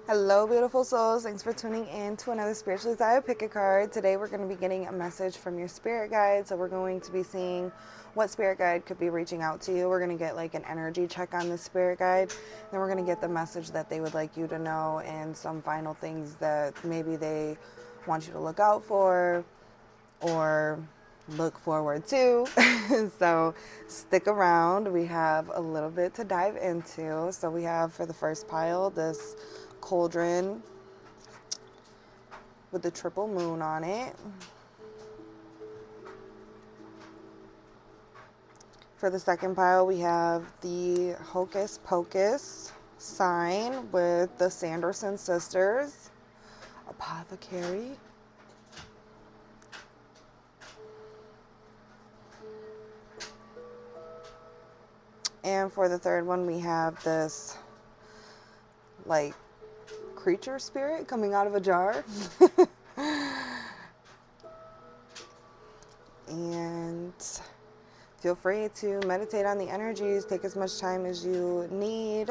Hello, beautiful souls. Thanks for tuning in to another Spiritually Ziya PickACard. Today, we're going to be getting a message from your spirit guide. So, we're going to be seeing what spirit guide could be reaching out to you. We're going to get like an energy check on the spirit guide. Then, we're going to get the message that they would like you to know and some final things that maybe they want you to look out for or look forward to. So stick around. We have a little bit to dive into. So we have for the first pile this cauldron with the triple moon on it. For the second pile, we have the Hocus Pocus sign with the Sanderson sisters, apothecary. And for the third one, we have this like creature spirit coming out of a jar. And feel free to meditate on the energies, take as much time as you need.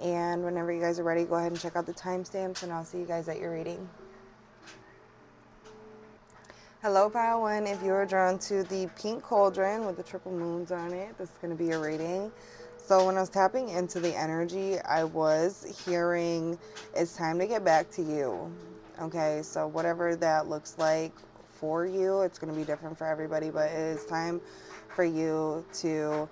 And whenever you guys are ready, go ahead and check out the timestamps, and I'll see you guys at your reading. Hello, Pile 1. If you are drawn to the pink cauldron with the triple moons on it, this is going to be your reading. So when I was tapping into the energy, I was hearing it's time to get back to you. Okay, so whatever that looks like for you, it's going to be different for everybody, but it is time for you to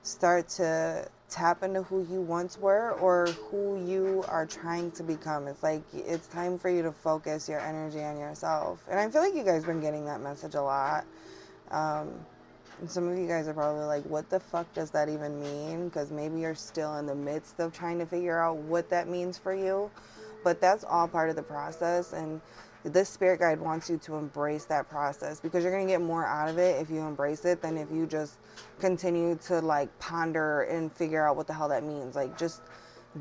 start to tap into who you once were or who you are trying to become. It's like it's time for you to focus your energy on yourself. And I feel like you guys have been getting that message a lot. And some of you guys are probably like, what the fuck does that even mean? Because maybe you're still in the midst of trying to figure out what that means for you. But that's all part of the process. And this spirit guide wants you to embrace that process, because you're going to get more out of it if you embrace it than if you just continue to like ponder and figure out what the hell that means. Like, just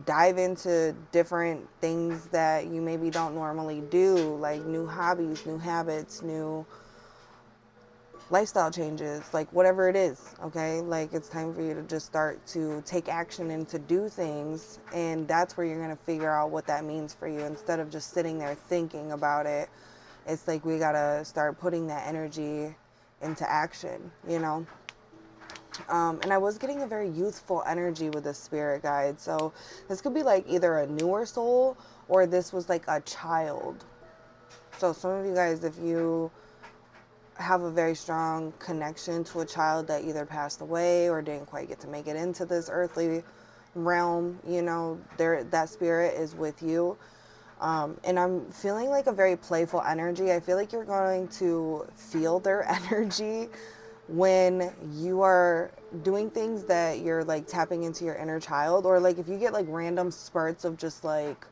dive into different things that you maybe don't normally do, like new hobbies, new habits, new lifestyle changes, like whatever it is. Okay, like it's time for you to just start to take action and to do things, and that's where you're going to figure out what that means for you, instead of just sitting there thinking about it. It's like we got to start putting that energy into action, you know. And I was getting a very youthful energy with the spirit guide, so this could be like either a newer soul or this was like a child. So some of you guys, if you have a very strong connection to a child that either passed away or didn't quite get to make it into this earthly realm, you know, that spirit is with you. And I'm feeling like a very playful energy. I feel like you're going to feel their energy when you are doing things that you're like tapping into your inner child, or like if you get like random spurts of just like,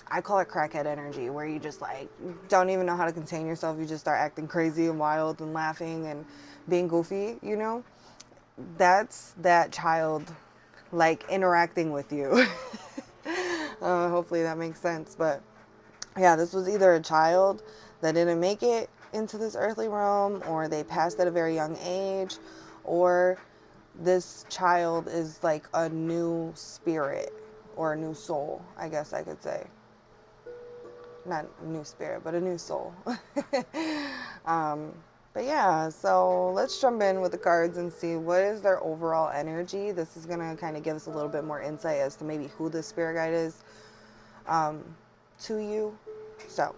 I call it crackhead energy, where you just like don't even know how to contain yourself. You just start acting crazy and wild and laughing and being goofy, you know? That's that child like interacting with you. Hopefully that makes sense. But yeah, this was either a child that didn't make it into this earthly realm, or they passed at a very young age, or this child is like a new spirit or a new soul, I guess I could say. Not a new spirit, but a new soul. But yeah, so let's jump in with the cards and see what is their overall energy. This is going to kind of give us a little bit more insight as to maybe who the spirit guide is to you. So,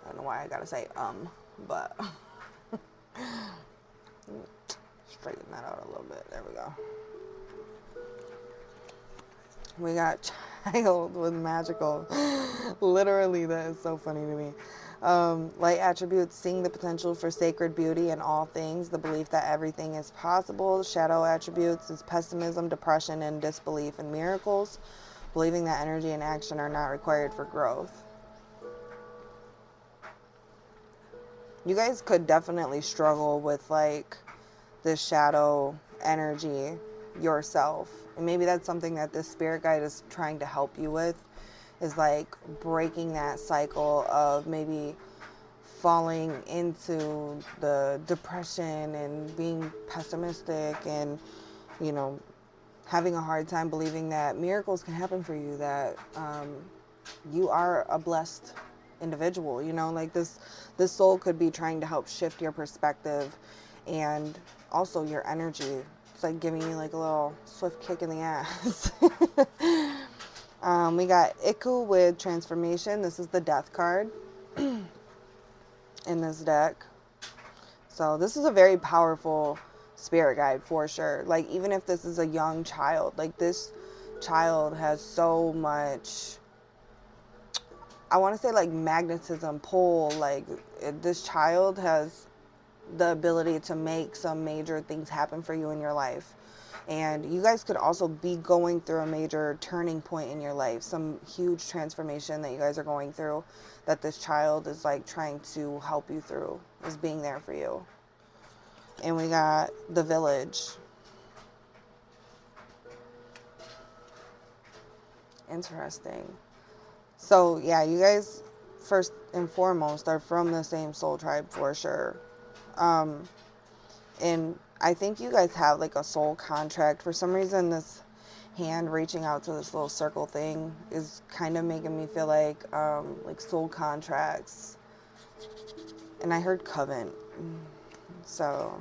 I don't know why I got to say but straighten that out a little bit. There we go. We got child with magical. Literally, that is so funny to me. Light attributes, seeing the potential for sacred beauty in all things, the belief that everything is possible. Shadow attributes is pessimism, depression, and disbelief in miracles, believing that energy and action are not required for growth. You guys could definitely struggle with like this shadow energy yourself, and maybe that's something that this spirit guide is trying to help you with, is like breaking that cycle of maybe falling into the depression and being pessimistic and, you know, having a hard time believing that miracles can happen for you, that you are a blessed individual. You know, like this soul could be trying to help shift your perspective and also your energy. It's like giving you like a little swift kick in the ass. We got Iku with transformation. This is the death card in this deck. So this is a very powerful spirit guide for sure. Like, even if this is a young child, like this child has so much, I want to say like magnetism, pull. Like this child has the ability to make some major things happen for you in your life. And you guys could also be going through a major turning point in your life, some huge transformation that you guys are going through, that this child is like trying to help you through, is being there for you. And we got the village. Interesting. So yeah, you guys first and foremost are from the same soul tribe for sure. And I think you guys have like a soul contract. For some reason, this hand reaching out to this little circle thing is kind of making me feel like soul contracts. And I heard covenant. So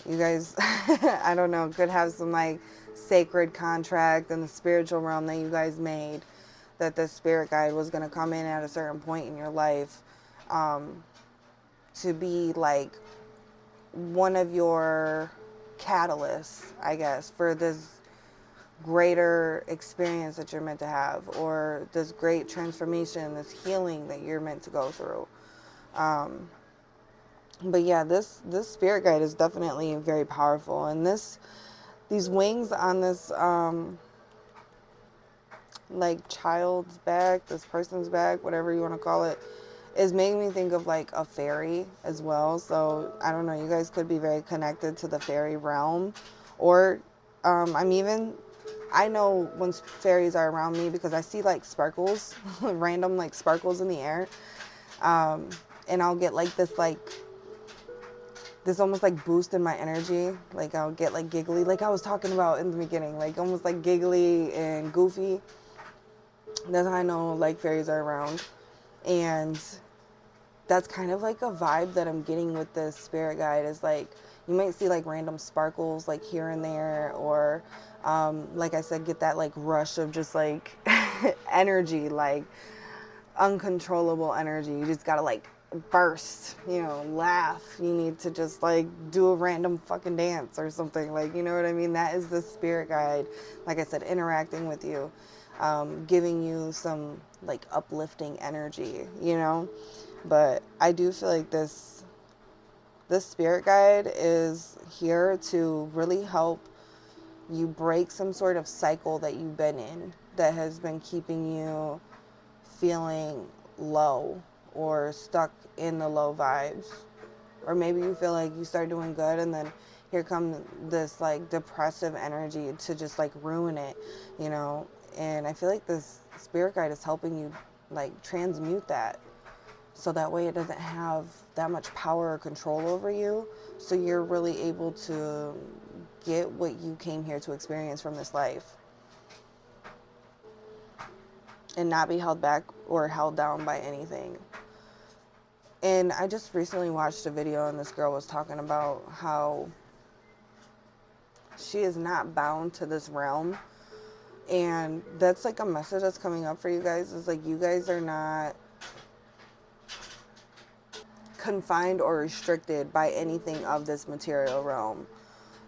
you guys, I don't know, could have some like sacred contract in the spiritual realm that you guys made, that the spirit guide was going to come in at a certain point in your life to be like one of your catalysts, I guess, for this greater experience that you're meant to have, or this great transformation, this healing that you're meant to go through. But yeah, this spirit guide is definitely very powerful, and these wings on this like child's back, this person's back, whatever you want to call it, is making me think of like a fairy as well. So I don't know, you guys could be very connected to the fairy realm, or I know when fairies are around me because I see like sparkles, random like sparkles in the air, and I'll get like this almost like boost in my energy. Like I'll get like giggly, like I was talking about in the beginning, like almost like giggly and goofy. That's how I know like fairies are around. And that's kind of like a vibe that I'm getting with this spirit guide, is like you might see like random sparkles like here and there, or like I said, get that like rush of just like energy, like uncontrollable energy. You just gotta like burst, you know, laugh. You need to just like do a random fucking dance or something, like, you know what I mean? That is the spirit guide, like I said, interacting with you, giving you some like uplifting energy, you know. But I do feel like this spirit guide is here to really help you break some sort of cycle that you've been in that has been keeping you feeling low or stuck in the low vibes. Or maybe you feel like you start doing good and then here comes this like depressive energy to just like ruin it, you know. And I feel like this spirit guide is helping you like transmute that, so that way it doesn't have that much power or control over you, so you're really able to get what you came here to experience from this life and not be held back or held down by anything. And I just recently watched a video and this girl was talking about how she is not bound to this realm. And that's like a message that's coming up for you guys, is like you guys are not confined or restricted by anything of this material realm.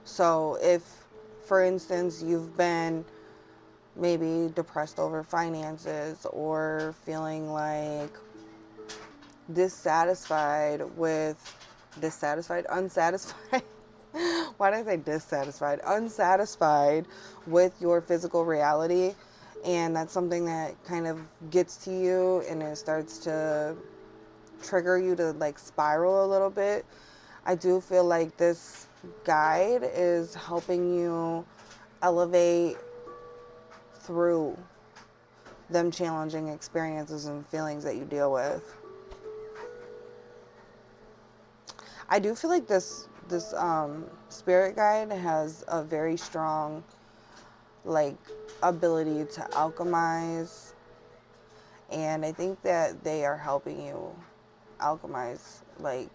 So if, for instance, you've been maybe depressed over finances, or feeling like unsatisfied why did I say dissatisfied? Unsatisfied with your physical reality, and that's something that kind of gets to you and it starts to trigger you to like spiral a little bit. I do feel like this guide is helping you elevate through them challenging experiences and feelings that you deal with. I do feel like this spirit guide has a very strong like ability to alchemize, and I think that they are helping you alchemize, like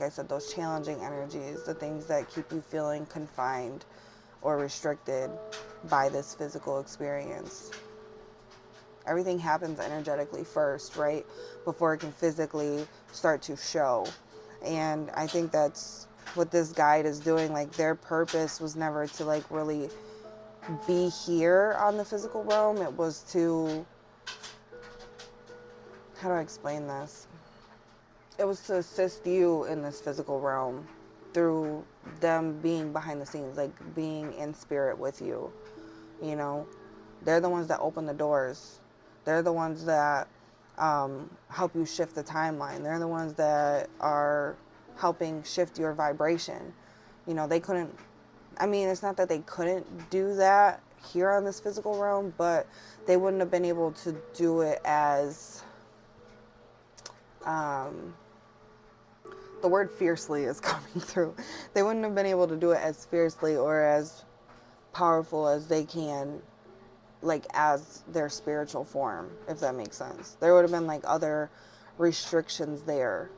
I said, those challenging energies, the things that keep you feeling confined or restricted by this physical experience. Everything happens energetically first, right? Before it can physically start to show. And I think that's what this guide is doing. Like, their purpose was never to like really be here on the physical realm. It was to, how do I explain this? It was to assist you in this physical realm through them being behind the scenes, like being in spirit with you. You know, they're the ones that open the doors. They're the ones that help you shift the timeline. They're the ones that are helping shift your vibration. You know, they couldn't, I mean, it's not that they couldn't do that here on this physical realm, but they wouldn't have been able to do it as, the word fiercely is coming through. They wouldn't have been able to do it as fiercely or as powerful as they can, like as their spiritual form, if that makes sense. There would have been like other restrictions there.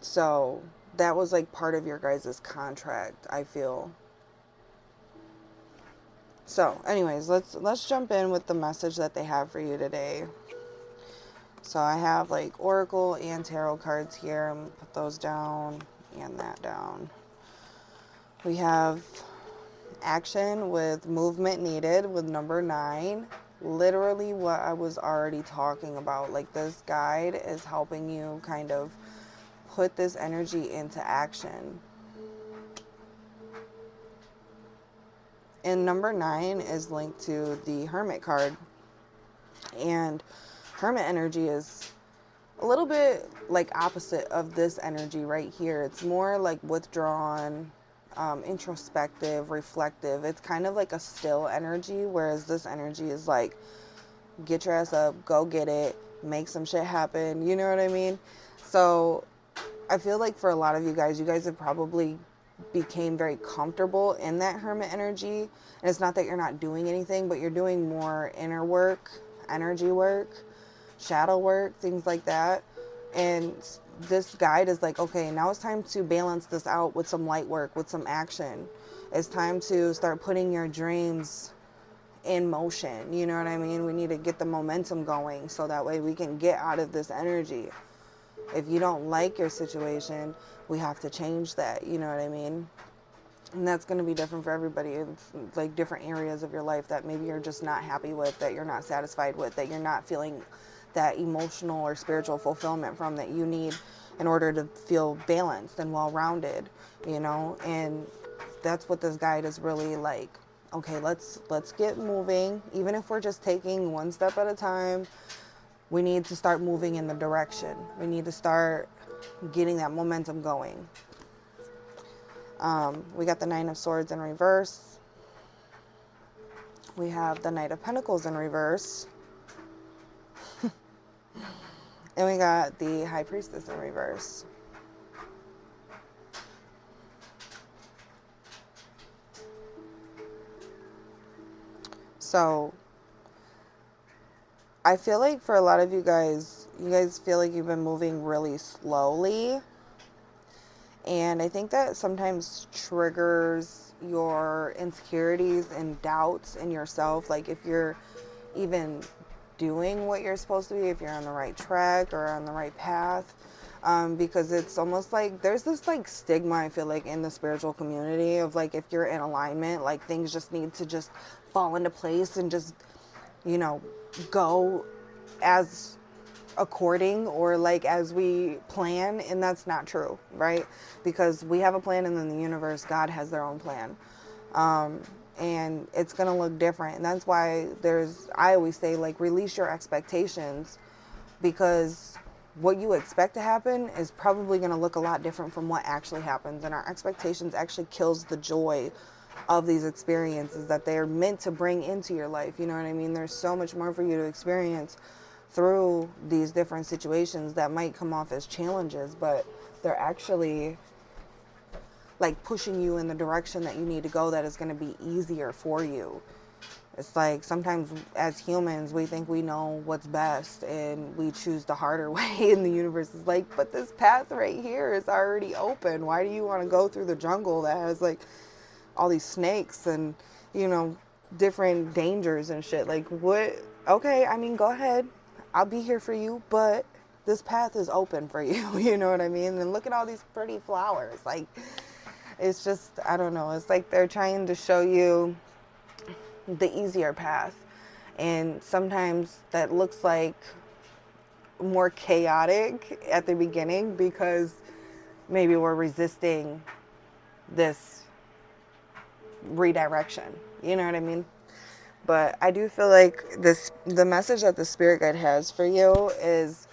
So that was like part of your guys' contract, I feel. So anyways, let's jump in with the message that they have for you today. So I have like oracle and tarot cards here. I'm gonna put those down and that down. We have action with movement needed with number 9. Literally what I was already talking about. Like, this guide is helping you kind of put this energy into action. And number 9 is linked to the Hermit card. And Hermit energy is a little bit like opposite of this energy right here. It's more like withdrawn, introspective, reflective. It's kind of like a still energy, whereas this energy is like, get your ass up, go get it, make some shit happen. You know what I mean? So I feel like for a lot of you guys have probably became very comfortable in that Hermit energy. And it's not that you're not doing anything, but you're doing more inner work, energy work, shadow work, things like that. And this guide is like, okay, now it's time to balance this out with some light work, with some action. It's time to start putting your dreams in motion. You know what I mean? We need to get the momentum going so that way we can get out of this energy. If you don't like your situation, we have to change that. You know what I mean? And that's going to be different for everybody. It's like different areas of your life that maybe you're just not happy with, that you're not satisfied with, that you're not feeling that emotional or spiritual fulfillment from, that you need in order to feel balanced and well-rounded, you know. And that's what this guide is really like. Okay, let's get moving. Even if we're just taking one step at a time, we need to start moving in the direction. We need to start getting that momentum going. We got the 9 of Swords in reverse. We have the Knight of Pentacles in reverse. And we got the High Priestess in reverse. So I feel like for a lot of you guys feel like you've been moving really slowly. And I think that sometimes triggers your insecurities and doubts in yourself. Like, if you're even doing what you're supposed to be, if you're on the right track or on the right path. Because it's almost like there's this like stigma, I feel like, in the spiritual community of like, if you're in alignment, like things just need to just fall into place and just, you know, go as according or like as we plan. And that's not true, right? Because we have a plan, and then the universe, God has their own plan. And it's going to look different. And that's why I always say, like, release your expectations, because what you expect to happen is probably going to look a lot different from what actually happens. And our expectations actually kills the joy of these experiences that they're meant to bring into your life. You know what I mean? There's so much more for you to experience through these different situations that might come off as challenges, but they're actually like pushing you in the direction that you need to go, that is going to be easier for you. It's like sometimes as humans, we think we know what's best and we choose the harder way. And the universe is like, but this path right here is already open. Why do you want to go through the jungle that has like all these snakes and, you know, different dangers and shit? Like, what? Okay, I mean, go ahead. I'll be here for you, but this path is open for you. You know what I mean? And look at all these pretty flowers. Like, it's just, I don't know. It's like they're trying to show you the easier path. And sometimes that looks like more chaotic at the beginning because maybe we're resisting this redirection. You know what I mean? But I do feel like the message that the spirit guide has for you is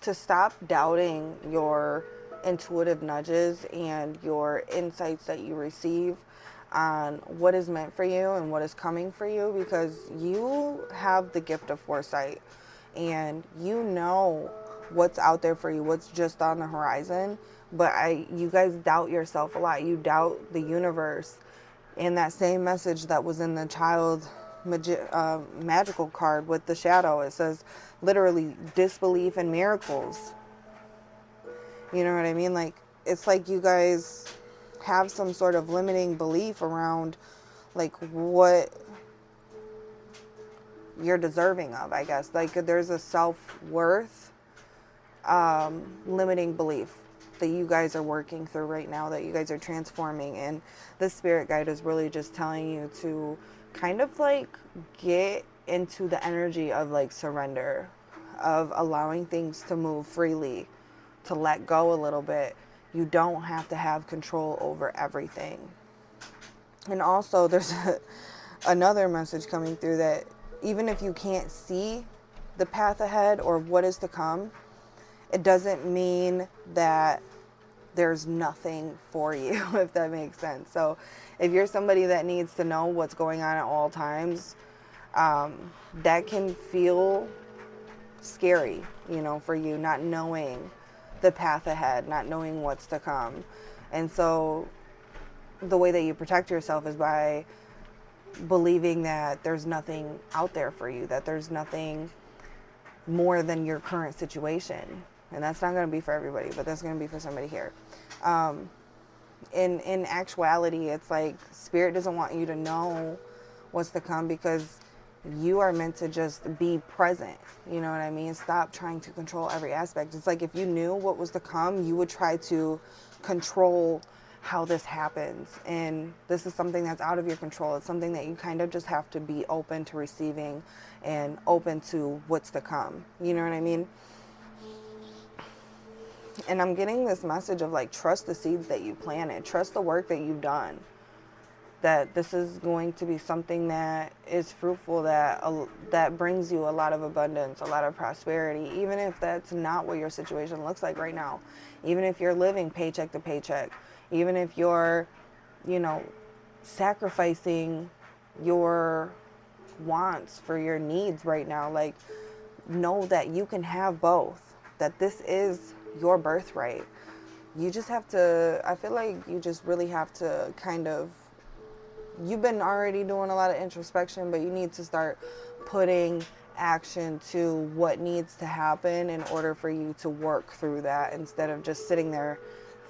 to stop doubting your intuitive nudges and your insights that you receive on what is meant for you and what is coming for you, because you have the gift of foresight and you know what's out there for you, what's just on the horizon. But you guys doubt yourself a lot. You doubt the universe. And that same message that was in the child magical card with the shadow, it says literally disbelief in miracles. You know what I mean? Like, it's like you guys have some sort of limiting belief around like what you're deserving of, I guess. Like, there's a self-worth limiting belief that you guys are working through right now, that you guys are transforming. And the spirit guide is really just telling you to kind of like get into the energy of like surrender, of allowing things to move freely, to let go a little bit. You don't have to have control over everything. And also there's another message coming through that even if you can't see the path ahead or what is to come, it doesn't mean that there's nothing for you, if that makes sense. So if you're somebody that needs to know what's going on at all times, that can feel scary, you know, for you, not knowing the path ahead, not knowing what's to come. And so the way that you protect yourself is by believing that there's nothing out there for you, that there's nothing more than your current situation. And that's not going to be for everybody, but that's going to be for somebody here. In actuality, it's like spirit doesn't want you to know what's to come, because you are meant to just be present. You know what I mean? Stop trying to control every aspect. It's like if you knew what was to come, you would try to control how this happens. And this is something that's out of your control. It's something that you kind of just have to be open to receiving and open to what's to come. You know what I mean? And I'm getting this message of like, trust the seeds that you planted, trust the work that you've done, that this is going to be something that is fruitful, that brings you a lot of abundance, a lot of prosperity, even if that's not what your situation looks like right now. Even if you're living paycheck to paycheck, even if you're, you know, sacrificing your wants for your needs right now, like, know that you can have both, that this is your birthright. You just have to, I feel like you just really have to kind of, you've been already doing a lot of introspection, but you need to start putting action to what needs to happen in order for you to work through that, instead of just sitting there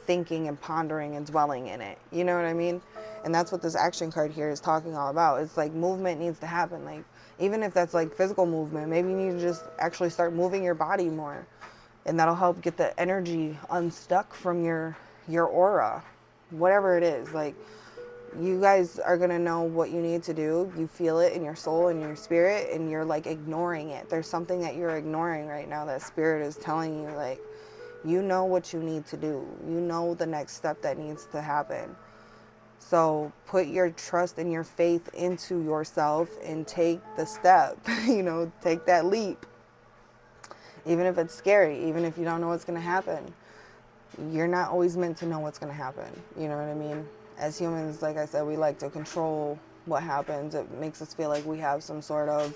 thinking and pondering and dwelling in it. You know what I mean? And that's what this action card here is talking all about. It's like movement needs to happen. Like, even if that's like physical movement, maybe you need to just actually start moving your body more. And that'll help get the energy unstuck from your aura, whatever it is. Like, you guys are going to know what you need to do. You feel it in your soul and your spirit, and you're like ignoring it. There's something that you're ignoring right now that spirit is telling you, like, you know what you need to do. You know the next step that needs to happen. So put your trust and your faith into yourself and take the step, you know, take that leap. Even if it's scary, even if you don't know what's going to happen, you're not always meant to know what's going to happen. You know what I mean? As humans, like I said, we like to control what happens. It makes us feel like we have some sort of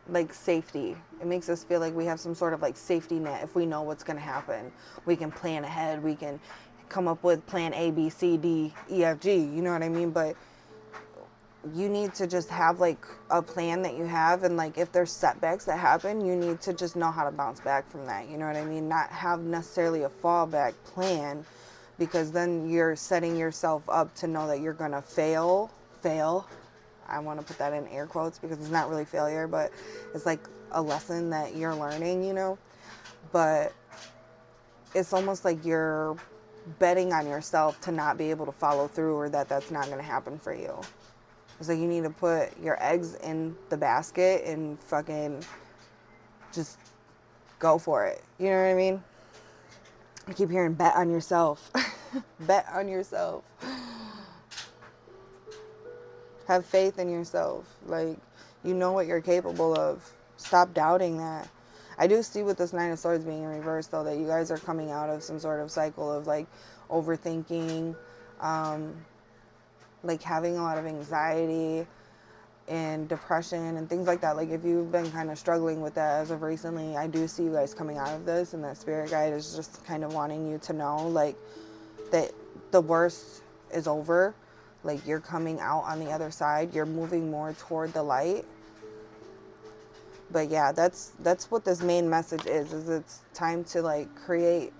like safety. It makes us feel like we have some sort of like safety net. If we know what's going to happen, we can plan ahead. We can come up with plan A, B, C, D, E, F, G. You know what I mean? But you need to just have like a plan that you have, and like if there's setbacks that happen, you need to just know how to bounce back from that. You know what I mean? Not have necessarily a fallback plan, because then you're setting yourself up to know that you're gonna fail. I want to put that in air quotes because it's not really failure, but it's like a lesson that you're learning, you know. But it's almost like you're betting on yourself to not be able to follow through, or that that's not going to happen for you. It's like you need to put your eggs in the basket and fucking just go for it. You know what I mean? I keep hearing bet on yourself. Bet on yourself. Have faith in yourself. Like, you know what you're capable of. Stop doubting that. I do see with this Nine of Swords being in reverse, though, that you guys are coming out of some sort of cycle of, like, overthinking, like, having a lot of anxiety and depression and things like that. Like, if you've been kind of struggling with that as of recently, I do see you guys coming out of this, and that spirit guide is just kind of wanting you to know, like, that the worst is over. Like, you're coming out on the other side. You're moving more toward the light. But yeah, that's what this main message is it's time to, like, create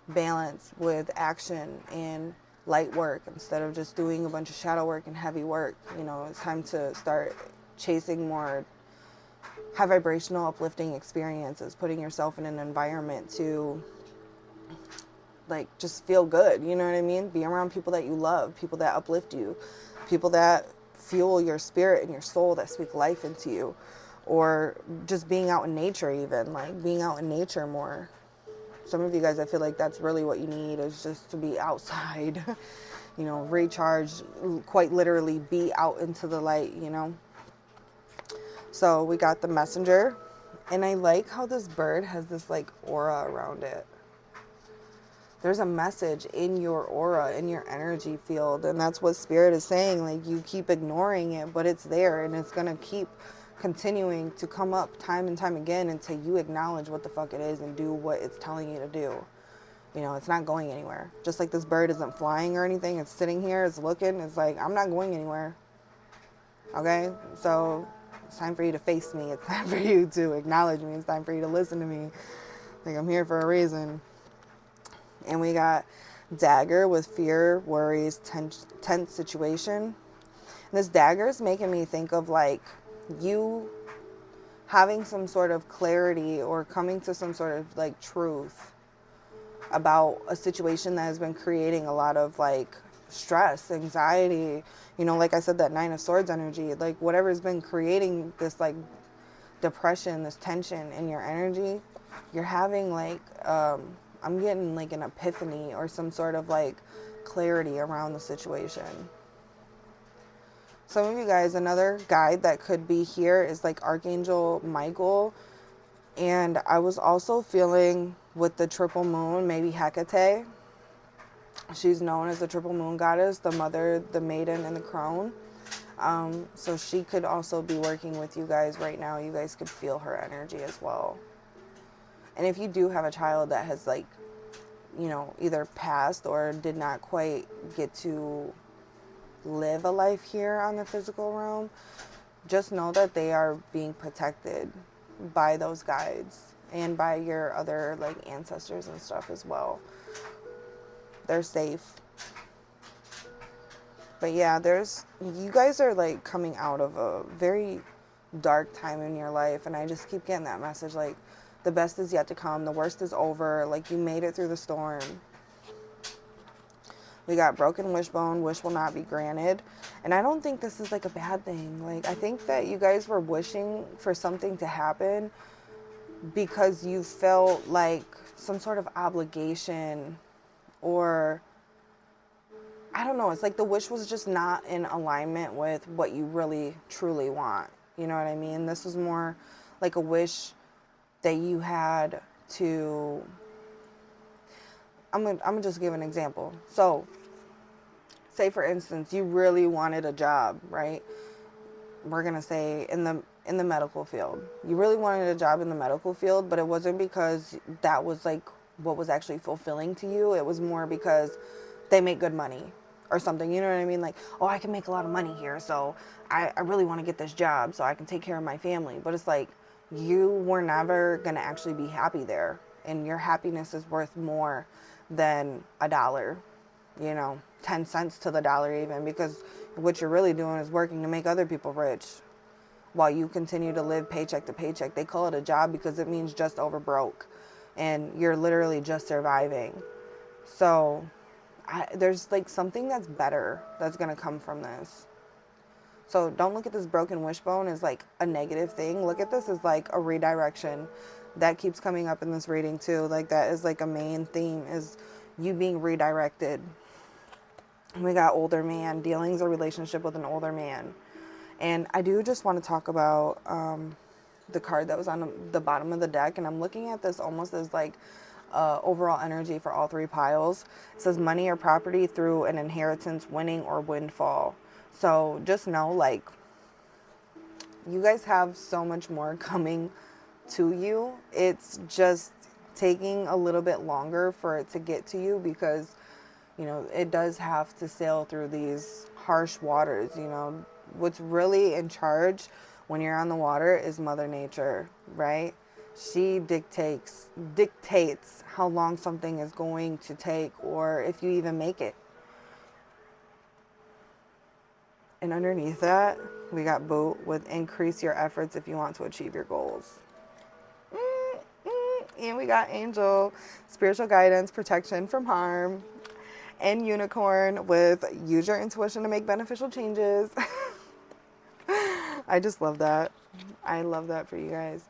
balance with action and light work instead of just doing a bunch of shadow work and heavy work. You know, it's time to start chasing more high vibrational, uplifting experiences, putting yourself in an environment to, like, just feel good. You know what I mean? Be around people that you love, people that uplift you, people that fuel your spirit and your soul, that speak life into you. Or just being out in nature, even, like, being out in nature more. Some of you guys, I feel like that's really what you need, is just to be outside, you know, recharge, quite literally be out into the light, you know. So we got the Messenger, and I like how this bird has this, like, aura around it. There's a message in your aura, in your energy field, and that's what Spirit is saying. Like, you keep ignoring it, but it's there, and it's going to keep continuing to come up time and time again until you acknowledge what the fuck it is and do what it's telling you to do. You know, it's not going anywhere. Just like this bird isn't flying or anything. It's sitting here, it's looking, it's like, I'm not going anywhere. Okay? So it's time for you to face me. It's time for you to acknowledge me. It's time for you to listen to me. Like, I'm here for a reason. And we got Dagger with fear, worries, tense situation. And this dagger is making me think of, like, you having some sort of clarity or coming to some sort of, like, truth about a situation that has been creating a lot of, like, stress, anxiety. You know, like I said, that Nine of Swords energy, like, whatever's been creating this, like, depression, this tension in your energy, you're having, like, I'm getting, like, an epiphany or some sort of, like, clarity around the situation. Some of you guys, another guide that could be here is, like, Archangel Michael. And I was also feeling with the triple moon, maybe Hecate. She's known as the triple moon goddess, the mother, the maiden, and the crone. So she could also be working with you guys right now. You guys could feel her energy as well. And if you do have a child that has, like, you know, either passed or did not quite get to live a life here on the physical realm, just know that they are being protected by those guides and by your other, like, ancestors and stuff as well. They're safe. But yeah, you guys are, like, coming out of a very dark time in your life, and I just keep getting that message, like, the best is yet to come, the worst is over, like, you made it through the storm. We got broken wishbone, wish will not be granted. And I don't think this is, like, a bad thing. Like, I think that you guys were wishing for something to happen because you felt like some sort of obligation, or I don't know. It's like the wish was just not in alignment with what you really, truly want. You know what I mean? This was more like a wish that you had to... I'm gonna just give an example. So, say for instance, you really wanted a job, right? we're going to say in the medical field. You really wanted a job in the medical field, but it wasn't because that was like what was actually fulfilling to you. It was more because they make good money or something. You know what I mean? Like, oh, I can make a lot of money here, so I really want to get this job so I can take care of my family. But it's like you were never going to actually be happy there. And your happiness is worth more than a dollar, 10 cents to the dollar even, because what you're really doing is working to make other people rich while you continue to live paycheck to paycheck. They call it a job because it means just over broke, and you're literally just surviving. So there's like something that's better that's going to come from this. So don't look at this broken wishbone as like a negative thing. Look at this as like a redirection. That keeps coming up in this reading too. Like that is like a main theme, is you being redirected. We got older man, dealings or relationship with an older man. And I do just want to talk about the card that was on the bottom of the deck. And I'm looking at this almost as like overall energy for all three piles. It says money or property through an inheritance, winning or windfall. So just know, like, you guys have so much more coming to you. It's just taking a little bit longer for it to get to you because, it does have to sail through these harsh waters. What's really in charge when you're on the water is Mother Nature, right? She dictates how long something is going to take or if you even make it. And underneath that, we got boat with increase your efforts if you want to achieve your goals. And we got angel, spiritual guidance, protection from harm, and unicorn with use your intuition to make beneficial changes. I just love that. I love that for you guys.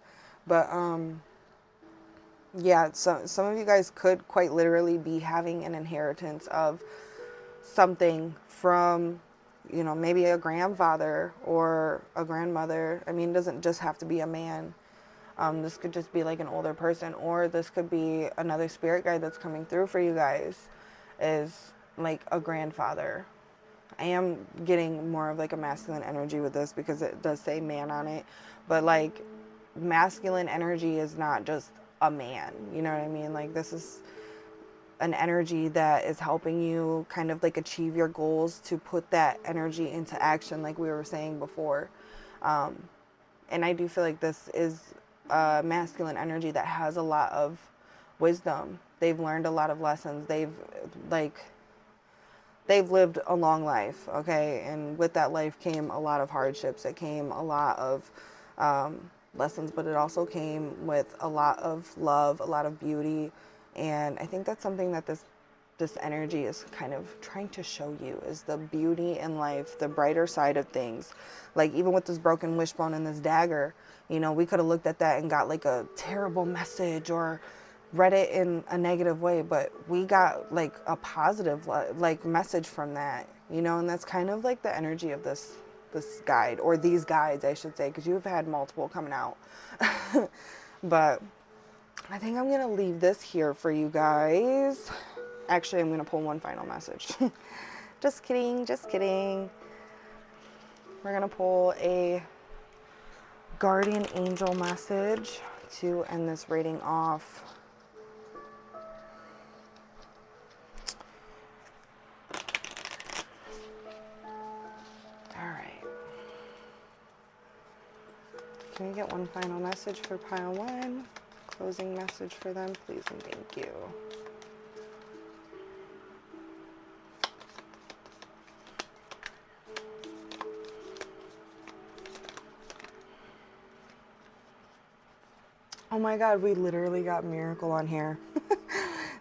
But yeah, so some of you guys could quite literally be having an inheritance of something from, maybe a grandfather or a grandmother. I mean, it doesn't just have to be a man. This could just be like an older person, or this could be another spirit guide that's coming through for you guys, is like a grandfather. I am getting more of like a masculine energy with this because it does say man on it, but like masculine energy is not just a man, you know what I mean? Like this is an energy that is helping you kind of like achieve your goals, to put that energy into action like we were saying before. And I do feel like this is masculine energy that has a lot of wisdom. They've learned a lot of lessons. They've lived a long life, okay? And with that life came a lot of hardships. It came a lot of lessons, but it also came with a lot of love, a lot of beauty. And I think that's something that this energy is kind of trying to show you, is the beauty in life, the brighter side of things. Like even with this broken wishbone and this dagger, we could have looked at that and got like a terrible message or read it in a negative way, but we got like a positive like message from that, and that's kind of like the energy of this guide, or these guides I should say, because you've had multiple coming out. But I think I'm gonna leave this here for you guys. Actually, I'm gonna pull one final message. Just kidding. We're gonna pull a guardian angel message to end this reading off. All right. Can we get one final message for pile one? Closing message for them, please and thank you. Oh my God, we literally got miracle on here.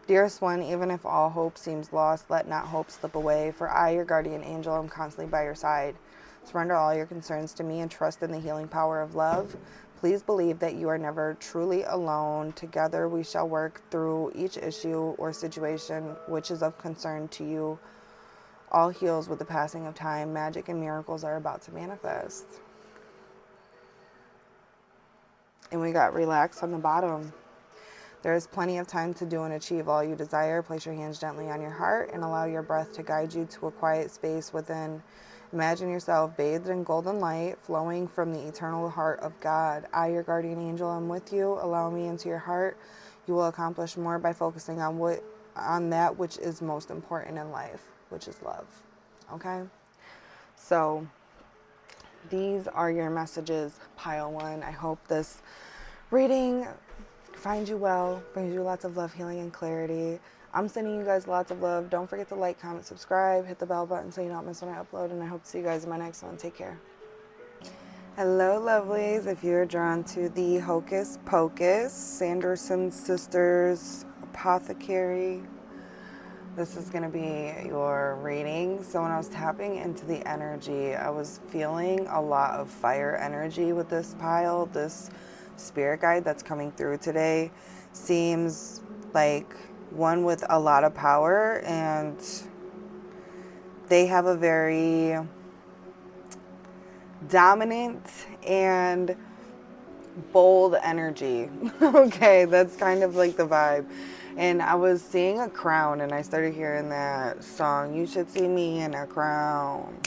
Dearest one, even if all hope seems lost, let not hope slip away. For I, your guardian angel, am constantly by your side. Surrender all your concerns to me and trust in the healing power of love. Please believe that you are never truly alone. Together we shall work through each issue or situation which is of concern to you. All heals with the passing of time. Magic and miracles are about to manifest. And we got relax on the bottom. There is plenty of time to do and achieve all you desire. Place your hands gently on your heart and allow your breath to guide you to a quiet space within. Imagine yourself bathed in golden light flowing from the eternal heart of God. I, your guardian angel, am with you. Allow me into your heart. You will accomplish more by focusing on that which is most important in life, which is love. Okay? So these are your messages, pile one. I hope this reading finds you well, brings you lots of love, healing, and clarity. I'm sending you guys lots of love. Don't forget to like, comment, subscribe, hit the bell button so you don't miss when I upload, and I hope to see you guys in my next one. Take care. Hello, lovelies. If you're drawn to the Hocus Pocus, Sanderson Sisters Apothecary, this is going to be your reading. So when I was tapping into the energy, I was feeling a lot of fire energy with this pile. This spirit guide that's coming through today seems like one with a lot of power, and they have a very dominant and bold energy. Okay, that's kind of like the vibe. And I was seeing a crown, and I started hearing that song, "You should see me in a crown."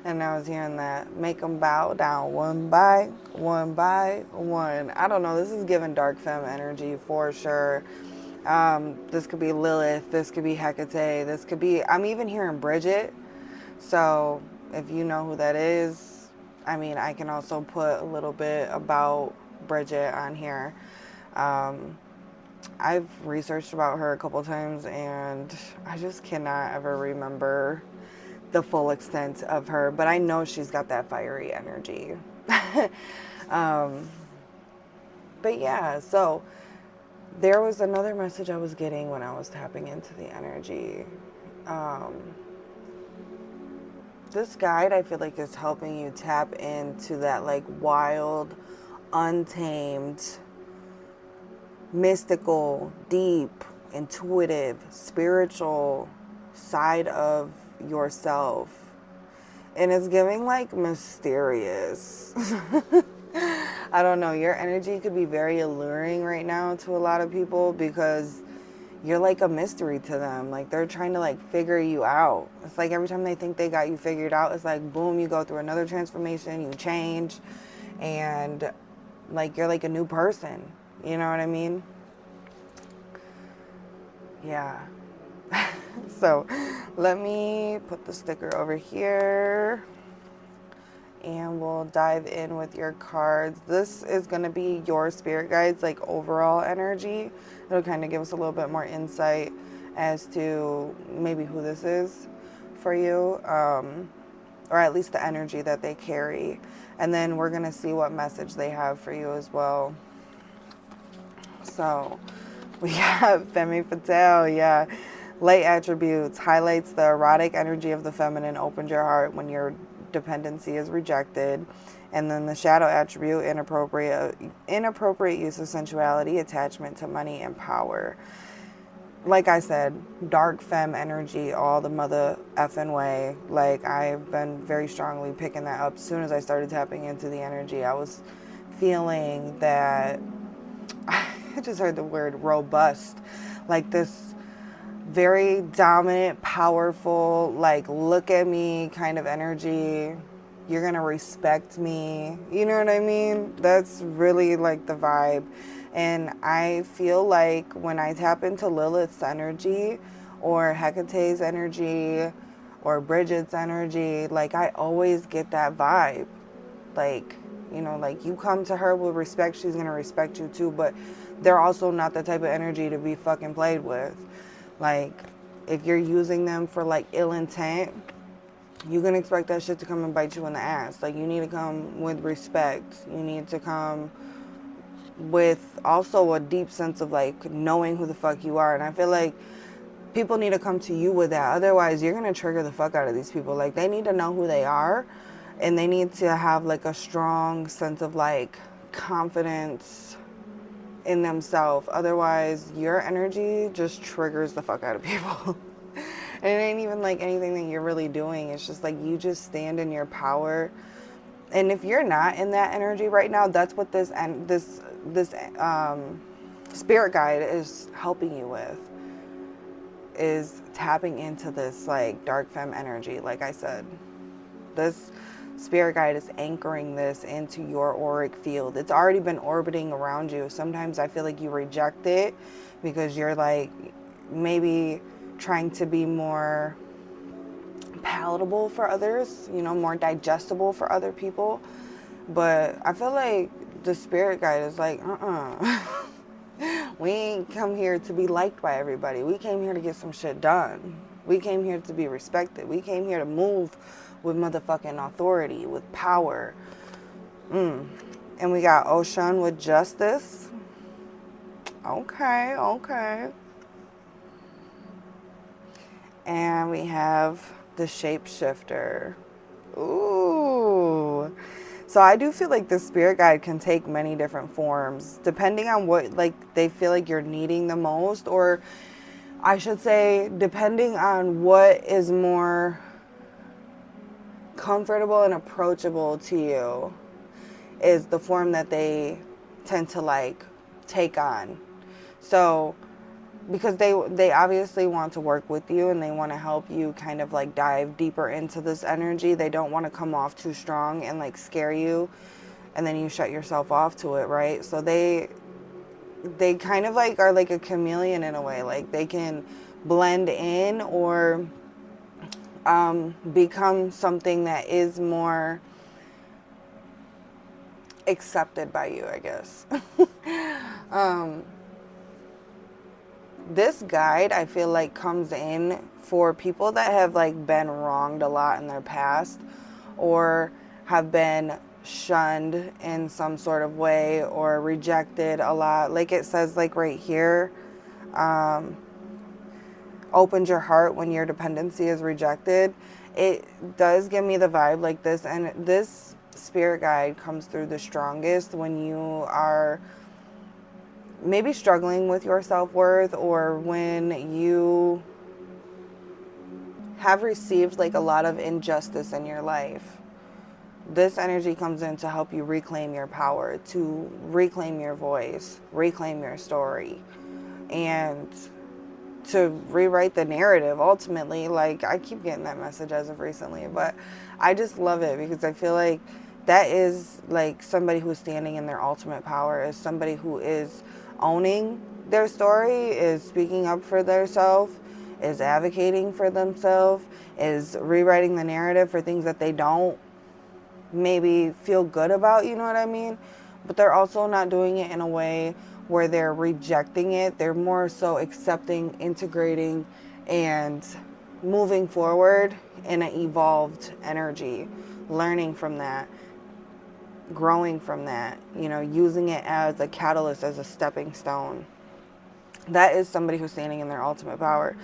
And I was hearing that, "Make them bow down one by one by one." I don't know, this is giving dark femme energy for sure. This could be Lilith, this could be Hecate, this could be, I'm even hearing Bridget. So if you know who that is, I mean, I can also put a little bit about Bridget on here. I've researched about her a couple times, and I just cannot ever remember the full extent of her, but I know she's got that fiery energy. But yeah, so there was another message I was getting when I was tapping into the energy. This guide, I feel like, is helping you tap into that like wild, untamed, mystical, deep, intuitive, spiritual side of yourself. And it's giving like mysterious. I don't know, your energy could be very alluring right now to a lot of people because you're like a mystery to them. Like they're trying to like figure you out. It's like every time they think they got you figured out, it's like boom, you go through another transformation, you change, and like you're like a new person. You know what I mean? Yeah. So let me put the sticker over here, and we'll dive in with your cards. This is going to be your spirit guides, like overall energy. It'll kind of give us a little bit more insight as to maybe who this is for you, or at least the energy that they carry. And then we're going to see what message they have for you as well. So we have Femme Fatale, yeah. Light attributes, highlights the erotic energy of the feminine, opens your heart when your dependency is rejected. And then the shadow attribute, inappropriate use of sensuality, attachment to money and power. Like I said, dark femme energy all the mother effing way. Like I've been very strongly picking that up. As soon as I started tapping into the energy, I was feeling that, I just heard the word robust, like this very dominant, powerful, like look at me kind of energy. You're gonna respect me, you know what I mean? That's really like the vibe. And I feel like when I tap into Lilith's energy or Hecate's energy or Bridget's energy, like I always get that vibe. Like, you know, like you come to her with respect, she's gonna respect you too, but they're also not the type of energy to be fucking played with. Like, if you're using them for like ill intent, you can expect that shit to come and bite you in the ass. Like, you need to come with respect. You need to come with also a deep sense of like knowing who the fuck you are. And I feel like people need to come to you with that. Otherwise, you're gonna trigger the fuck out of these people. Like, they need to know who they are, and they need to have like a strong sense of like confidence in themselves. Otherwise, your energy just triggers the fuck out of people. And it ain't even like anything that you're really doing. It's just like you just stand in your power. And if you're not in that energy right now, that's what this spirit guide is helping you with. is tapping into this like dark femme energy. Like I said, this spirit guide is anchoring this into your auric field. It's already been orbiting around you. Sometimes I feel like you reject it because you're like maybe trying to be more palatable for others, you know, more digestible for other people. But I feel like the spirit guide is like, we ain't come here to be liked by everybody. We came here to get some shit done. We came here to be respected. We came here to move with motherfucking authority, with power. And we got Ocean with justice. Okay, okay. And we have the shapeshifter. Ooh. So I do feel like the spirit guide can take many different forms depending on what like they feel like you're needing the most, or I should say depending on what is more comfortable and approachable to you is the form that they tend to like take on. So because they obviously want to work with you and they want to help you kind of like dive deeper into this energy. They don't want to come off too strong and like scare you and then you shut yourself off to it, right? So they kind of like are like a chameleon in a way. Like they can blend in or become something that is more accepted by you, I guess. This guide, I feel like, comes in for people that have like been wronged a lot in their past or have been shunned in some sort of way or rejected a lot. Like it says like right here, opened your heart when your dependency is rejected. It does give me the vibe like this, and this spirit guide comes through the strongest when you are maybe struggling with your self-worth, or when you have received like a lot of injustice in your life. This energy comes in to help you reclaim your power, to reclaim your voice, reclaim your story, and to rewrite the narrative ultimately. Like I keep getting that message as of recently, but I just love it because I feel like that is like somebody who's standing in their ultimate power, is somebody who is owning their story, is speaking up for themselves, is advocating for themselves, is rewriting the narrative for things that they don't maybe feel good about, you know what I mean? But they're also not doing it in a way where they're rejecting it. They're more so accepting, integrating, and moving forward in an evolved energy, learning from that, growing from that, you know, using it as a catalyst, as a stepping stone. That is somebody who's standing in their ultimate power.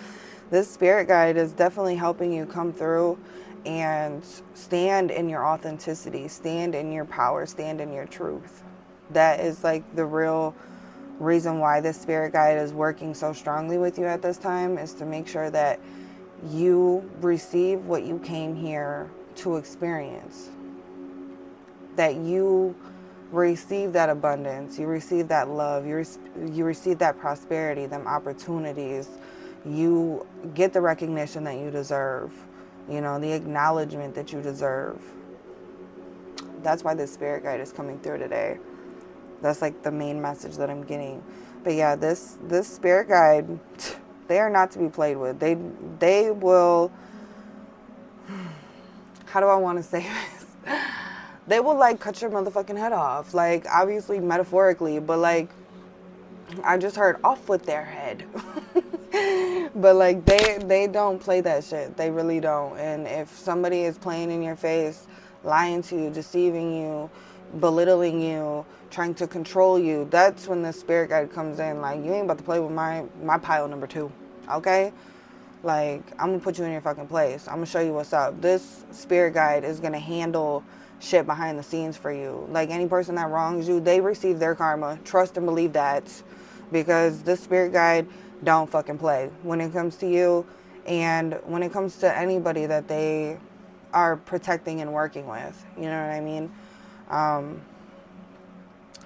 This spirit guide is definitely helping you come through and stand in your authenticity, stand in your power, stand in your truth. That is like the real reason why this spirit guide is working so strongly with you at this time, is to make sure that you receive what you came here to experience. That you receive that abundance, you receive that love, you receive that prosperity, them opportunities. You get the recognition that you deserve, you know, the acknowledgement that you deserve. That's why this spirit guide is coming through today. That's like the main message that I'm getting. But yeah, this spirit guide, they are not to be played with. They will, how do I want to say this? They will like cut your motherfucking head off. Like obviously metaphorically, but like I just heard off with their head. But like they don't play that shit. They really don't. And if somebody is playing in your face, lying to you, deceiving you, belittling you, trying to control you, that's when the spirit guide comes in. Like, you ain't about to play with my pile number 2. Okay? Like, I'm gonna put you in your fucking place. I'm gonna show you what's up. This spirit guide is gonna handle shit behind the scenes for you. Like, any person that wrongs you, they receive their karma. Trust and believe that. Because this spirit guide don't fucking play when it comes to you, and when it comes to anybody that they are protecting and working with. You know what I mean?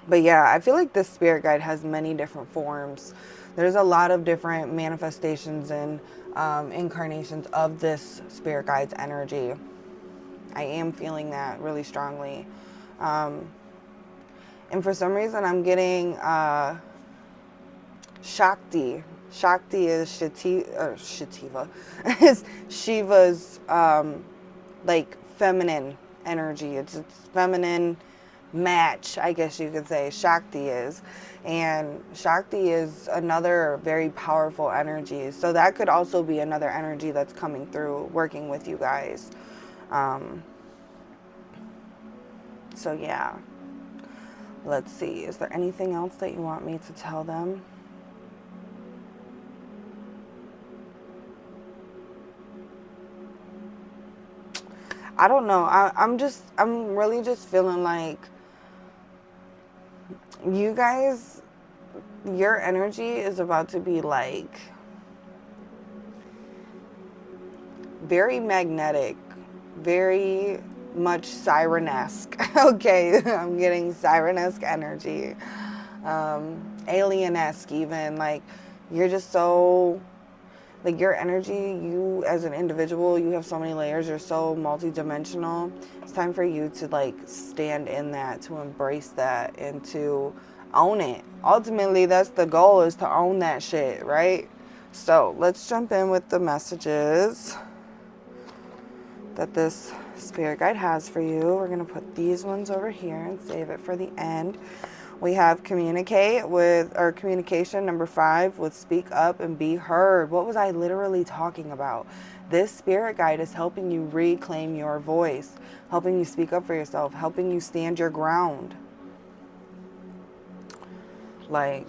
But yeah, I feel like this spirit guide has many different forms. There's a lot of different manifestations and incarnations of this spirit guide's energy. I am feeling that really strongly. And for some reason, I'm getting Shakti. Shakti is Shiva. Is Shiva's like feminine energy. It's feminine match, I guess you could say. Shakti is. And Shakti is another very powerful energy. So that could also be another energy that's coming through, working with you guys. So yeah. Let's see. Is there anything else that you want me to tell them? I don't know. I'm really just feeling like you guys, your energy is about to be like very magnetic, very much siren-esque. Okay, I'm getting siren-esque energy. Alien-esque even. Like, you're just so, like, your energy, you as an individual, you have so many layers. You're so multidimensional. It's time for you to, like, stand in that, to embrace that, and to own it. Ultimately, that's the goal, is to own that shit, right? So let's jump in with the messages that this spirit guide has for you. We're going to put these ones over here and save it for the end. We have communication number 5 with speak up and be heard. What was I literally talking about? This spirit guide is helping you reclaim your voice, helping you speak up for yourself, helping you stand your ground. Like,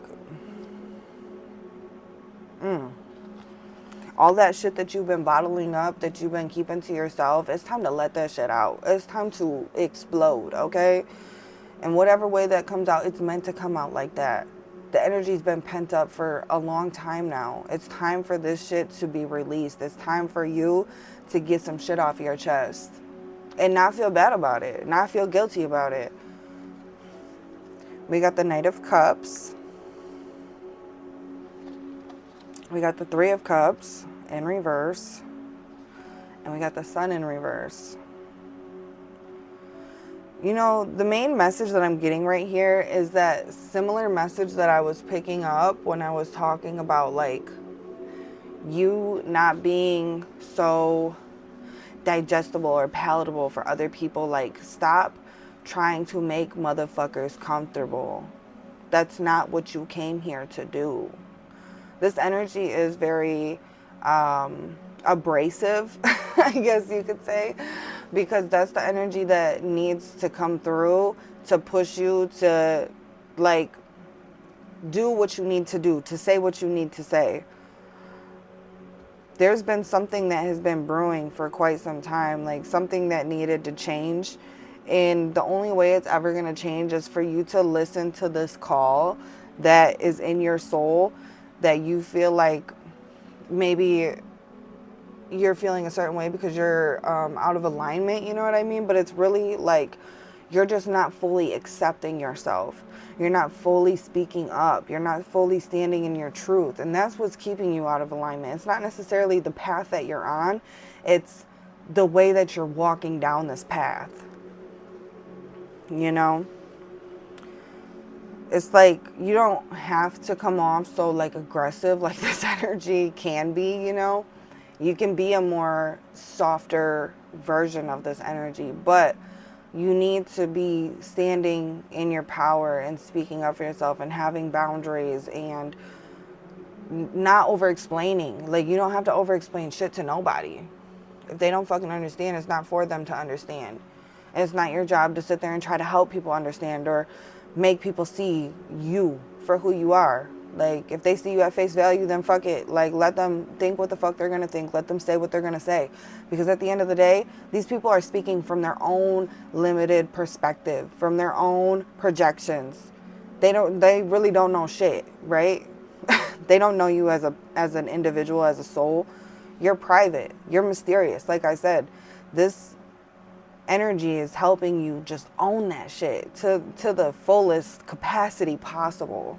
all that shit that you've been bottling up, that you've been keeping to yourself, it's time to let that shit out. It's time to explode, okay? And whatever way that comes out, it's meant to come out like that. The energy's been pent up for a long time now. It's time for this shit to be released. It's time for you to get some shit off your chest and not feel bad about it, not feel guilty about it. We got the Knight of Cups. We got the 3 of Cups in reverse. And we got the Sun in reverse. You know, the main message that I'm getting right here is that similar message that I was picking up when I was talking about, like, you not being so digestible or palatable for other people. Like, stop trying to make motherfuckers comfortable. That's not what you came here to do. This energy is very abrasive, I guess you could say, because that's the energy that needs to come through to push you to, like, do what you need to do, to say what you need to say. There's been something that has been brewing for quite some time, like something that needed to change. And the only way it's ever going to change is for you to listen to this call that is in your soul, that you feel like maybe you're feeling a certain way because you're out of alignment, you know what I mean? But it's really like you're just not fully accepting yourself. You're not fully speaking up. You're not fully standing in your truth. And that's what's keeping you out of alignment. It's not necessarily the path that you're on. It's the way that you're walking down this path. You know? It's like you don't have to come off so, like, aggressive like this energy can be, you know? You can be a more softer version of this energy, but you need to be standing in your power and speaking up for yourself and having boundaries and not over-explaining. Like, you don't have to over-explain shit to nobody. If they don't fucking understand, it's not for them to understand. And it's not your job to sit there and try to help people understand or make people see you for who you are. Like, if they see you at face value, then fuck it. Like, let them think what the fuck they're going to think. Let them say what they're going to say. Because at the end of the day, these people are speaking from their own limited perspective, from their own projections. They really don't know shit, right? They don't know you as an individual, as a soul. You're private. You're mysterious. Like I said, this energy is helping you just own that shit to the fullest capacity possible.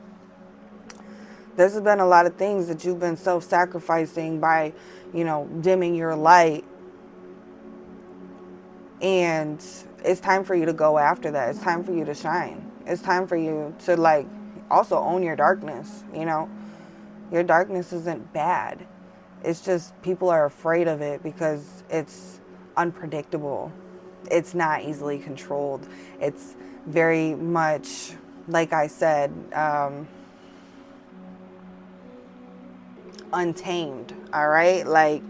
There's been a lot of things that you've been self-sacrificing by, dimming your light. And it's time for you to go after that. It's time for you to shine. It's time for you to, like, also own your darkness, Your darkness isn't bad. It's just people are afraid of it because it's unpredictable. It's not easily controlled. It's very much, like I said, untamed, all right? Like,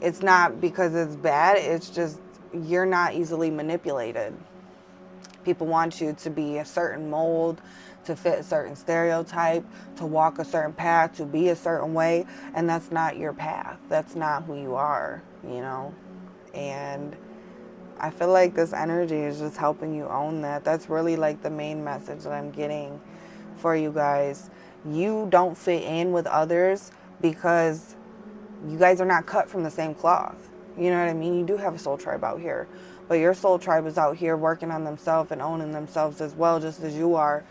it's not because it's bad. It's just you're not easily manipulated. People want you to be a certain mold, to fit a certain stereotype, to walk a certain path, to be a certain way, and that's not your path. That's not who you are, And I feel like this energy is just helping you own that. That's really like the main message that I'm getting for you guys. You don't fit in with others because you guys are not cut from the same cloth. You know what I mean? You do have a soul tribe out here, but your soul tribe is out here working on themselves and owning themselves as well, just as you are.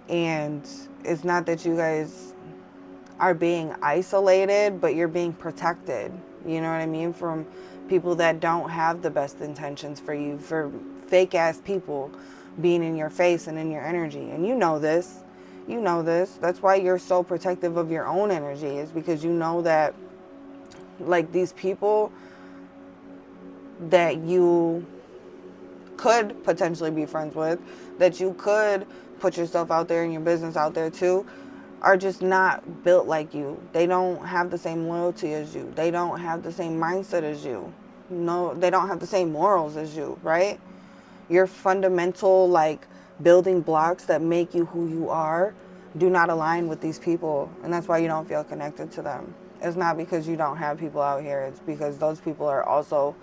And it's not that you guys are being isolated, but you're being protected. You know what I mean? From people that don't have the best intentions for you, for fake ass people being in your face and in your energy. And you know this. You know this. That's why you're so protective of your own energy, is because you know that, like, these people that you could potentially be friends with, that you could put yourself out there and your business out there too, are just not built like you. They don't have the same loyalty as you. They don't have the same mindset as you. No, they don't have the same morals as you, right? Your fundamental, like, building blocks that make you who you are do not align with these people. And that's why you don't feel connected to them. It's not because you don't have people out here. It's because those people are also,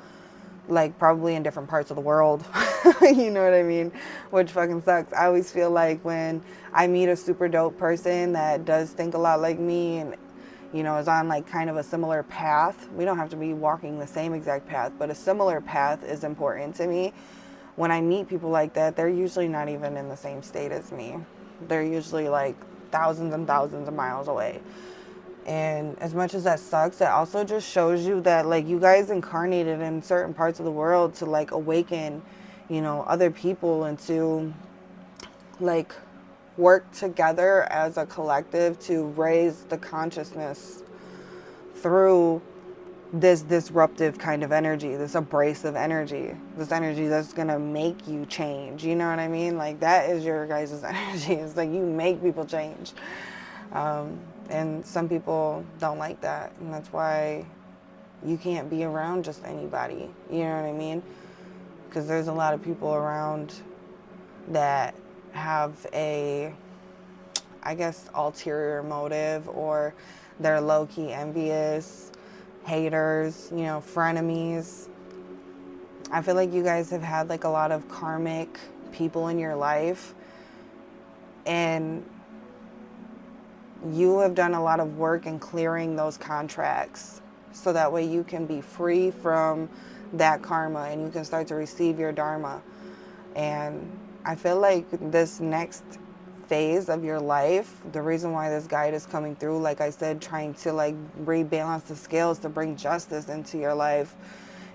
like, probably in different parts of the world. You know what I mean? Which fucking sucks. I always feel like when I meet a super dope person that does think a lot like me and, is on, like, kind of a similar path. We don't have to be walking the same exact path, but a similar path is important to me. When I meet people like that, they're usually not even in the same state as me. They're usually, like, thousands and thousands of miles away. And as much as that sucks, it also just shows you that, like, you guys incarnated in certain parts of the world to, like, awaken, other people and to, like, work together as a collective to raise the consciousness through this disruptive kind of energy, this abrasive energy, this energy that's gonna make you change. You know what I mean? Like, that is your guys' energy. It's like you make people change. And some people don't like that. And that's why you can't be around just anybody. You know what I mean? Because there's a lot of people around that have a, I guess, ulterior motive, or they're low-key envious, haters, frenemies. I feel like you guys have had, like, a lot of karmic people in your life, and you have done a lot of work in clearing those contracts so that way you can be free from that karma and you can start to receive your dharma. And I feel like this next phase of your life, the reason why this guide is coming through, like I said, trying to, like, rebalance the scales to bring justice into your life,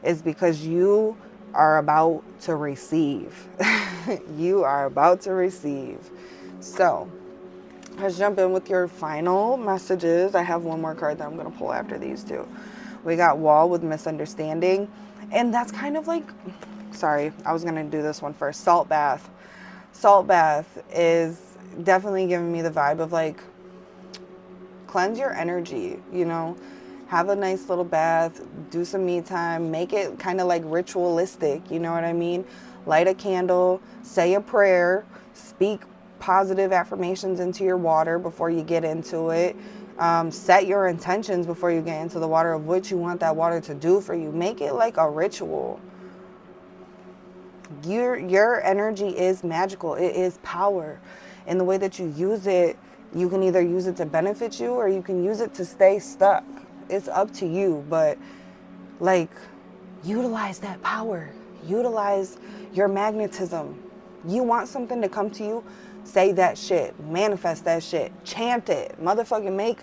is because you are about to receive. You are about to receive. So let's jump in with your final messages. I have one more card that I'm going to pull after these two. We got Wall with Misunderstanding. And that's kind of like, sorry, I was going to do this one first. Salt Bath. Salt Bath is definitely giving me the vibe of, like, cleanse your energy, Have a nice little bath, do some me time, make it kind of, like, ritualistic, you know what I mean? Light a candle, say a prayer, speak positive affirmations into your water before you get into it. Set your intentions before you get into the water of what you want that water to do for you. Make it like a ritual. Your energy is magical. It is power. And the way that you use it, you can either use it to benefit you or you can use it to stay stuck. It's up to you, but, like, utilize that power. Utilize your magnetism. You want something to come to you, Say that shit. Manifest that shit. Chant it. Motherfucking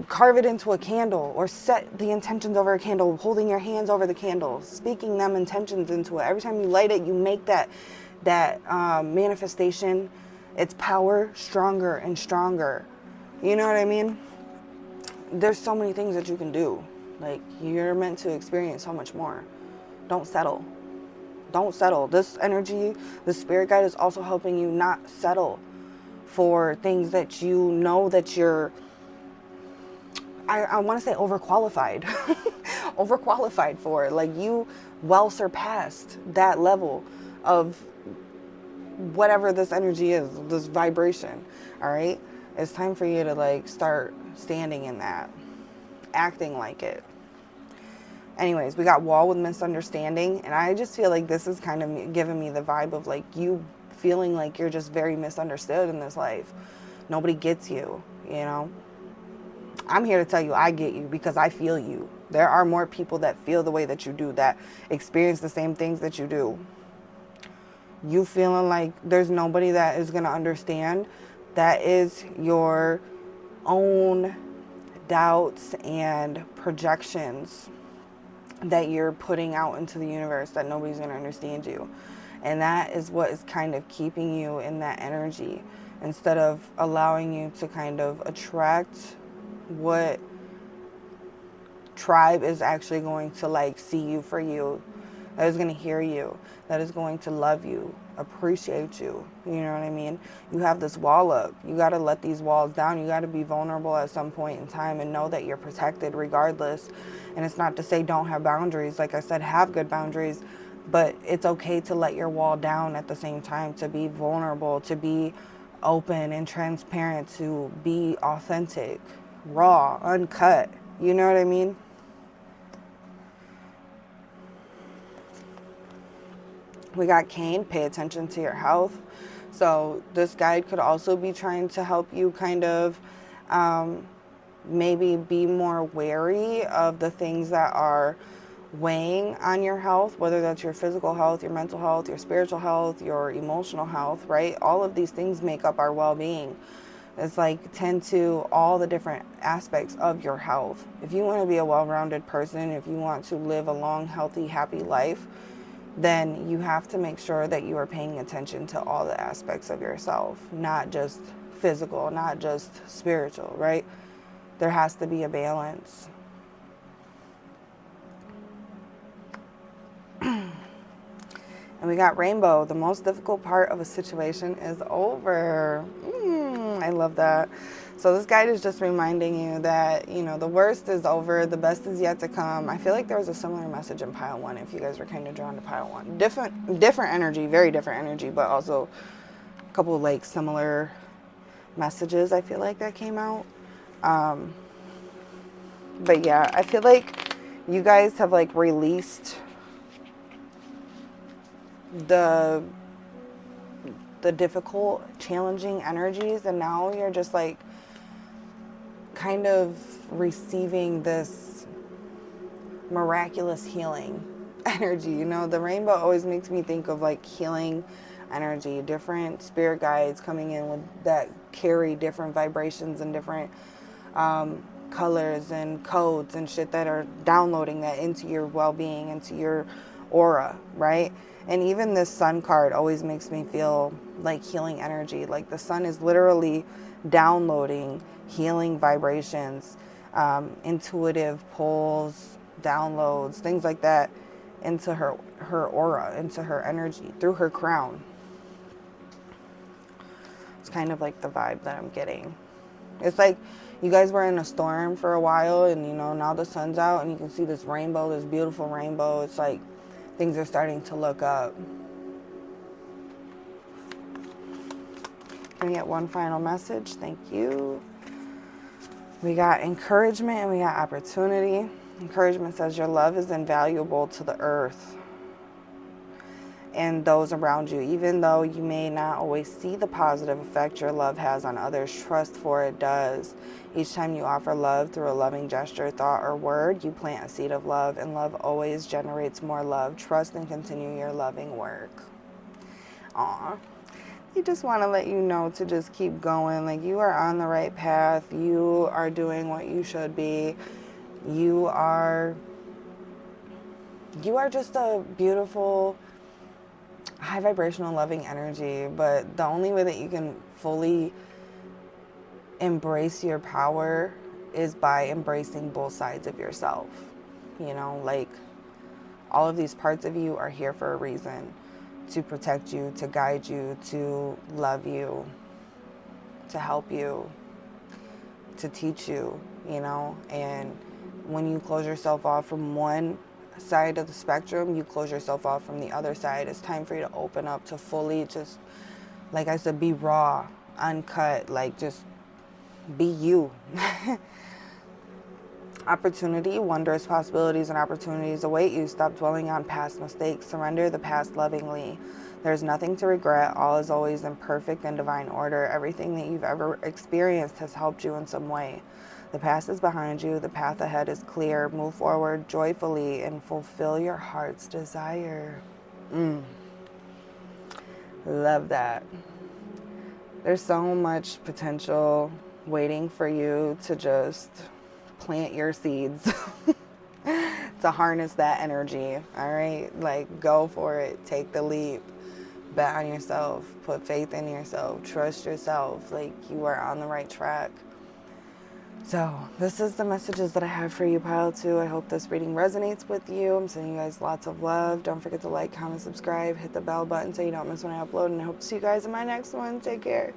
carve it into a candle, or set the intentions over a candle, holding your hands over the candle, speaking them intentions into it. Every time you light it, you make that manifestation, its power stronger and stronger. You know what I mean? There's so many things that you can do. Like, you're meant to experience so much more. Don't settle. Don't settle. This energy, the spirit guide is also helping you not settle for things that you know that you're, I want to say overqualified. Overqualified for. Like, you well surpassed that level of whatever this energy is, this vibration. All right? It's time for you to like start standing in that, acting like it. Anyways, we got wall with misunderstanding, and I just feel like this is kind of giving me the vibe of like you feeling like you're just very misunderstood in this life. Nobody gets you, you know? I'm here to tell you I get you, because I feel you. There are more people that feel the way that you do, that experience the same things that you do. You feeling like there's nobody that is going to understand, that is your own doubts and projections that you're putting out into the universe, that nobody's going to understand you. And that is what is kind of keeping you in that energy, instead of allowing you to kind of attract what tribe is actually going to like see you for you, that is going to hear you, that is going to love you, appreciate you. You know what I mean? You have this wall up. You got to let these walls down. You got to be vulnerable at some point in time and know that you're protected regardless. And it's not to say don't have boundaries. Like I said, have good boundaries, but it's okay to let your wall down at the same time, to be vulnerable, to be open and transparent, to be authentic, raw, uncut. You know what I mean? We got Cain, pay attention to your health. So this guide could also be trying to help you kind of maybe be more wary of the things that are weighing on your health, whether that's your physical health, your mental health, your spiritual health, your emotional health, right? All of these things make up our well-being. It's like tend to all the different aspects of your health. If you want to be a well-rounded person, if you want to live a long, healthy, happy life, then you have to make sure that you are paying attention to all the aspects of yourself, not just physical, not just spiritual, right? There has to be a balance. And we got rainbow. The most difficult part of a situation is over. I love that. So this guide is just reminding you that, you know, the worst is over. The best is yet to come. I feel like there was a similar message in pile 1 if you guys were kind of drawn to pile 1. Different energy, very different energy, but also a couple of like similar messages I feel like that came out. But yeah, I feel like you guys have like released the difficult, challenging energies, and now you're just like kind of receiving this miraculous healing energy. You know, the rainbow always makes me think of like healing energy, different spirit guides coming in with that carry different vibrations and different colors and codes and shit that are downloading that into your well-being, into your aura, right? And even this sun card always makes me feel like healing energy. Like the sun is literally downloading healing vibrations, intuitive pulls, downloads, things like that into her aura, into her energy, through her crown. It's kind of like the vibe that I'm getting. It's like you guys were in a storm for a while, and you know, now the sun's out and you can see this rainbow, this beautiful rainbow. It's like things are starting to look up. Can we get one final message? Thank you. We got encouragement and we got opportunity. Encouragement says your love is invaluable to the earth and those around you. Even though you may not always see the positive effect your love has on others, trust for it does. Each time you offer love through a loving gesture, thought, or word, you plant a seed of love, and love always generates more love. Trust and continue your loving work. Aw. He just want to let you know to just keep going. Like, you are on the right path. You are doing what you should be. You are just a beautiful, high vibrational, loving energy. But the only way that you can fully embrace your power is by embracing both sides of yourself. You know, like, all of these parts of you are here for a reason, to protect you, to guide you, to love you, to help you, to teach you, you know. And when you close yourself off from one side of the spectrum, you close yourself off from the other side. It's time for you to open up to fully just, like I said, be raw, uncut, like, just be you. Opportunity, wondrous possibilities and opportunities await you. Stop dwelling on past mistakes. Surrender the past lovingly. There's nothing to regret. All is always in perfect and divine order. Everything that you've ever experienced has helped you in some way. The past is behind you. The path ahead is clear. Move forward joyfully and fulfill your heart's desire. Love that. There's so much potential waiting for you to just plant your seeds to harness that energy. All right, like, go for it. Take the leap. Bet on yourself. Put faith in yourself. Trust yourself. Like, you are on the right track. So this is the messages that I have for you, Pile 2. I hope this reading resonates with you. I'm sending you guys lots of love. Don't forget to like, comment, subscribe, hit the bell button so you don't miss when I upload. And I hope to see you guys in my next one. Take care.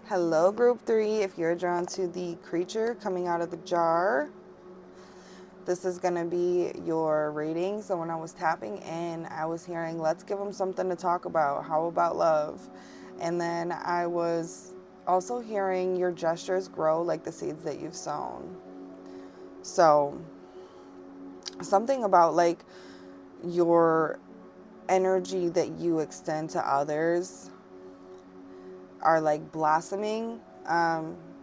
Hello, group 3. If you're drawn to the creature coming out of the jar, this is going to be your reading. So when I was tapping in, I was hearing, let's give them something to talk about. How about love? And then I was also hearing, your gestures grow like the seeds that you've sown. So something about, like, your energy that you extend to others are, like, blossoming.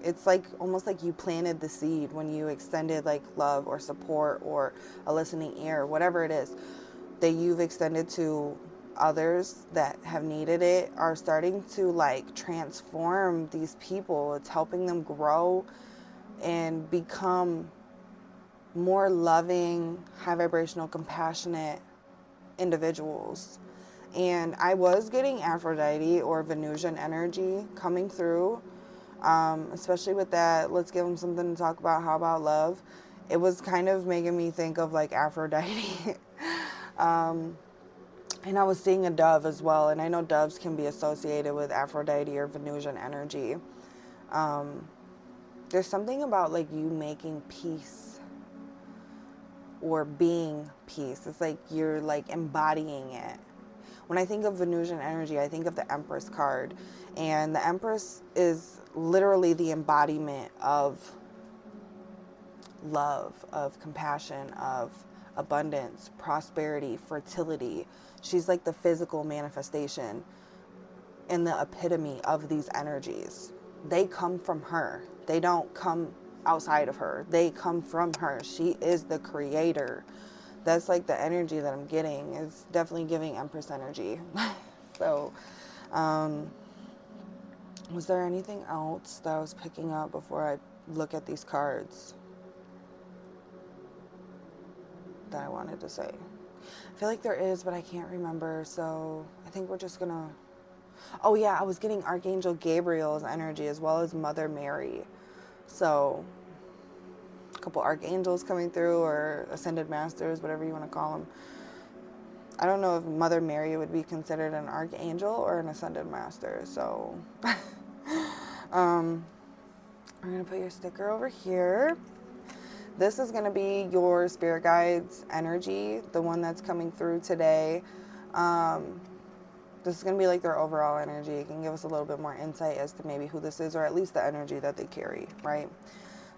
It's like almost like you planted the seed when you extended, like, love or support or a listening ear, whatever it is that you've extended to others that have needed it, are starting to, like, transform these people. It's helping them grow and become more loving, high vibrational, compassionate individuals. And I was getting Aphrodite or Venusian energy coming through, especially with that, let's give them something to talk about, how about love? It was kind of making me think of, like, Aphrodite. And I was seeing a dove as well, and I know doves can be associated with Aphrodite or Venusian energy. There's something about, like, you making peace or being peace. It's like you're, like, embodying it. When I think of Venusian energy, I think of the Empress card. And the Empress is literally the embodiment of love, of compassion, of abundance, prosperity, fertility. She's like the physical manifestation and the epitome of these energies. They come from her. They don't come outside of her. They come from her. She is the creator. That's, like, the energy that I'm getting. It's definitely giving Empress energy. So, was there anything else that I was picking up before I look at these cards that I wanted to say? I feel like there is, but I can't remember. So I think we're just gonna... Oh yeah, I was getting Archangel Gabriel's energy as well as Mother Mary. So a couple archangels coming through, or ascended masters, whatever you want to call them. I don't know if Mother Mary would be considered an archangel or an ascended master. So I'm going to put your sticker over here. This is going to be your spirit guides energy, the one that's coming through today. This is going to be, like, their overall energy. It can give us a little bit more insight as to maybe who this is, or at least the energy that they carry, right?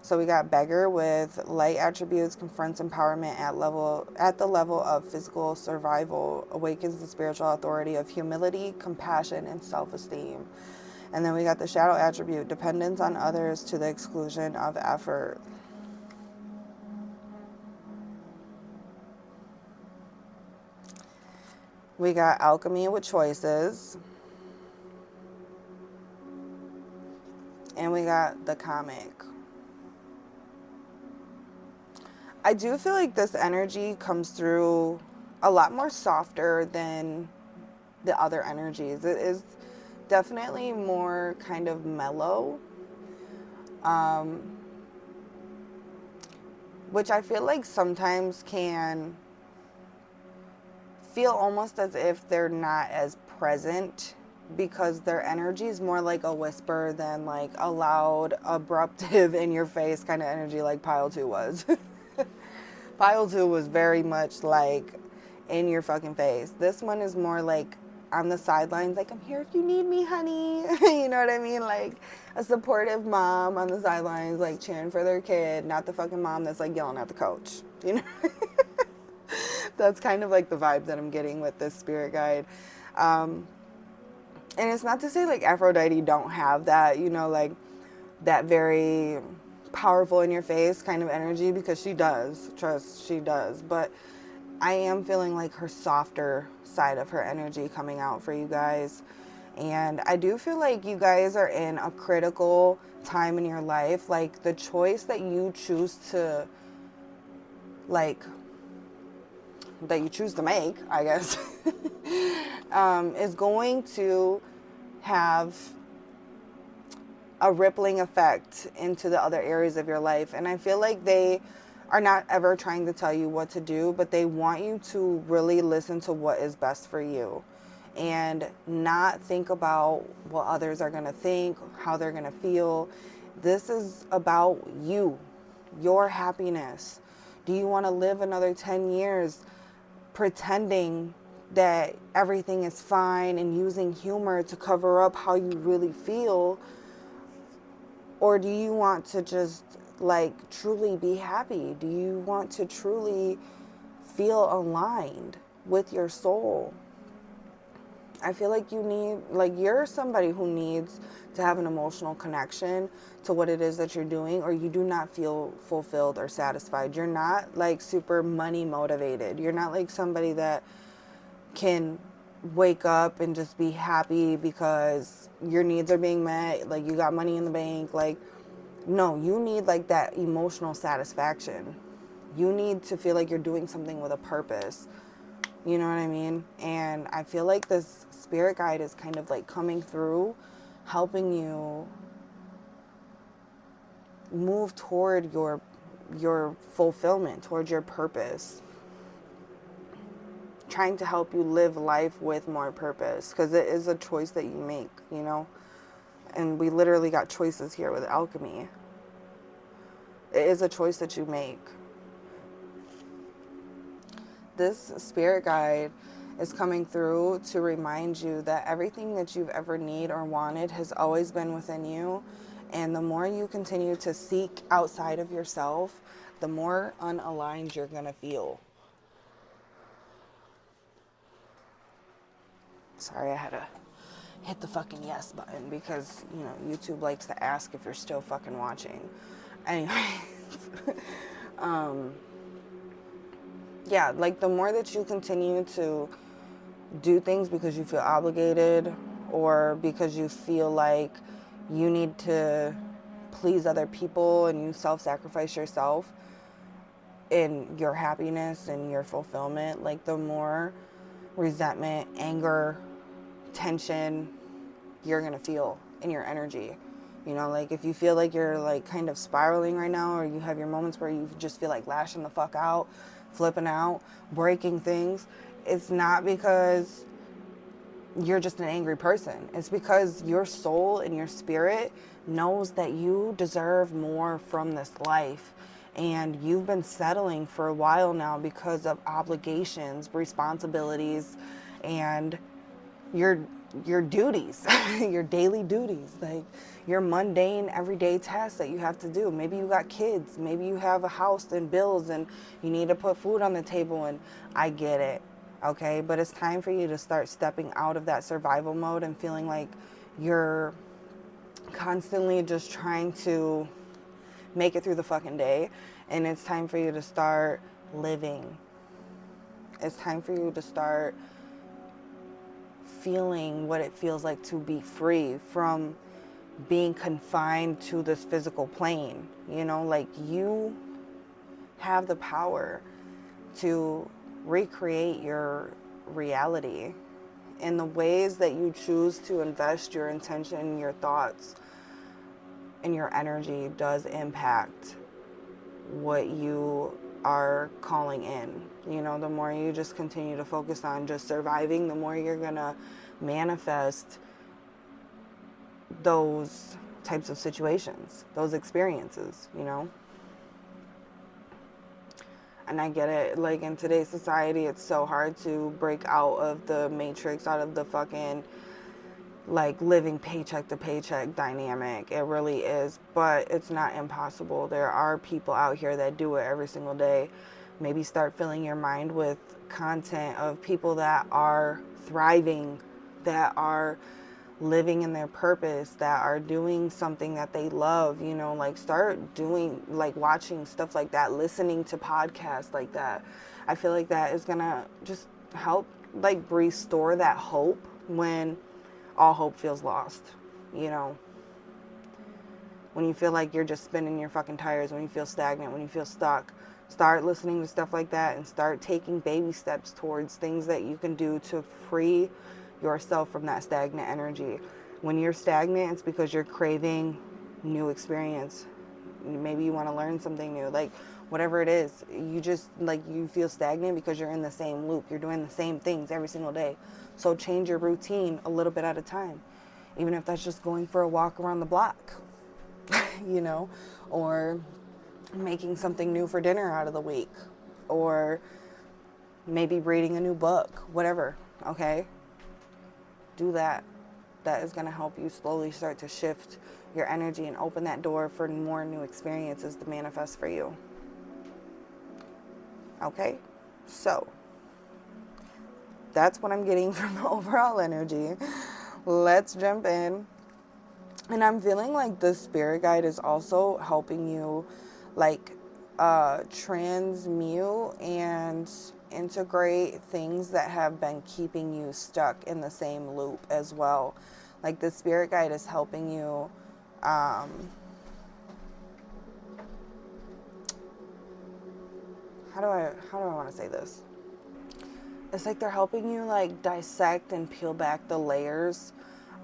So we got Beggar with light attributes, confronts empowerment at the level of physical survival, awakens the spiritual authority of humility, compassion, and self-esteem. And then we got the Shadow attribute, dependence on others to the exclusion of effort. We got Alchemy with choices. And we got the comic. I do feel like this energy comes through a lot more softer than the other energies. It is definitely more kind of mellow, which I feel like sometimes can feel almost as if they're not as present because their energy is more like a whisper than like a loud, abruptive, in your face kind of energy like Pile 2 was. Pile 2 was very much like in your fucking face. This one is more like on the sidelines, like, I'm here if you need me, honey. You know what I mean? Like a supportive mom on the sidelines, like cheering for their kid, not the fucking mom that's like yelling at the coach. You know? That's kind of like the vibe that I'm getting with this spirit guide. And it's not to say like Aphrodite don't have that, you know, like that very powerful in your face kind of energy, because she does. Trust, she does. But I am feeling like her softer side of her energy coming out for you guys. And I do feel like you guys are in a critical time in your life. Like the choice that you choose to, like, that you choose to make, I guess, is going to have a rippling effect into the other areas of your life. And I feel like they are not ever trying to tell you what to do, but they want you to really listen to what is best for you and not think about what others are going to think, how they're going to feel. This is about you, your happiness. Do you want to live another 10 years pretending that everything is fine and using humor to cover up how you really feel? Or do you want to just like truly be happy? Do you want to truly feel aligned with your soul? I feel like you need, like, you're somebody who needs to have an emotional connection to what it is that you're doing, or you do not feel fulfilled or satisfied. You're not like super money motivated. You're not like somebody that can wake up and just be happy because your needs are being met, like you got money in the bank. Like, no, you need like that emotional satisfaction. You need to feel like you're doing something with a purpose. You know what I mean? And I feel like this spirit guide is kind of like coming through, helping you move toward your fulfillment, toward your purpose. Trying to help you live life with more purpose, because it is a choice that you make, you know? And we literally got choices here with alchemy. It is a choice that you make. This spirit guide is coming through to remind you that everything that you've ever need or wanted has always been within you. And the more you continue to seek outside of yourself, the more unaligned you're going to feel. Sorry, I had to hit the fucking yes button because, you know, YouTube likes to ask if you're still fucking watching. Anyways, yeah, like the more that you continue to do things because you feel obligated or because you feel like you need to please other people and you self-sacrifice yourself in your happiness and your fulfillment, like the more resentment, anger, tension you're gonna feel in your energy. You know, like if you feel like you're like kind of spiraling right now, or you have your moments where you just feel like lashing the fuck out, flipping out, breaking things, it's not because you're just an angry person. It's because your soul and your spirit knows that you deserve more from this life. And you've been settling for a while now because of obligations, responsibilities, and your duties, your daily duties, like your mundane everyday tasks that you have to do. Maybe you got kids, maybe you have a house and bills and you need to put food on the table, and I get it, okay? But it's time for you to start stepping out of that survival mode and feeling like you're constantly just trying to make it through the fucking day. And it's time for you to start living. It's time for you to start feeling what it feels like to be free from being confined to this physical plane. You know, like, you have the power to recreate your reality in the ways that you choose to invest your intention, your thoughts, and your energy does impact what you are calling in. You know, the more you just continue to focus on just surviving, the more you're gonna manifest those types of situations, those experiences, you know? And I get it, like, in today's society, it's so hard to break out of the matrix, out of the fucking, like, living paycheck to paycheck dynamic. It really is, but it's not impossible. There are people out here that do it every single day. Maybe start filling your mind with content of people that are thriving, that are living in their purpose, that are doing something that they love, you know, like, start doing, like, watching stuff like that, listening to podcasts like that. I feel like that is gonna just help, like, restore that hope when all hope feels lost, you know, when you feel like you're just spinning your fucking tires, when you feel stagnant, when you feel stuck. Start listening to stuff like that and start taking baby steps towards things that you can do to free yourself from that stagnant energy. When you're stagnant, it's because you're craving new experience. Maybe you want to learn something new, like, whatever it is. You just, like, you feel stagnant because you're in the same loop. You're doing the same things every single day. So change your routine a little bit at a time. Even if that's just going for a walk around the block, you know, or making something new for dinner out of the week, or maybe reading a new book, whatever, okay? Do that. That is going to help you slowly start to shift your energy and open that door for more new experiences to manifest for you. Okay? So, that's what I'm getting from the overall energy. Let's jump in. And I'm feeling like the spirit guide is also helping you, like, transmute and integrate things that have been keeping you stuck in the same loop as well. Like, the spirit guide is helping you, how do I want to say this? It's like they're helping you, like, dissect and peel back the layers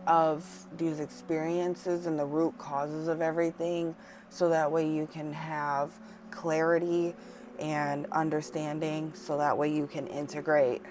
of these experiences and the root causes of everything, so that way you can have clarity and understanding, so that way you can integrate.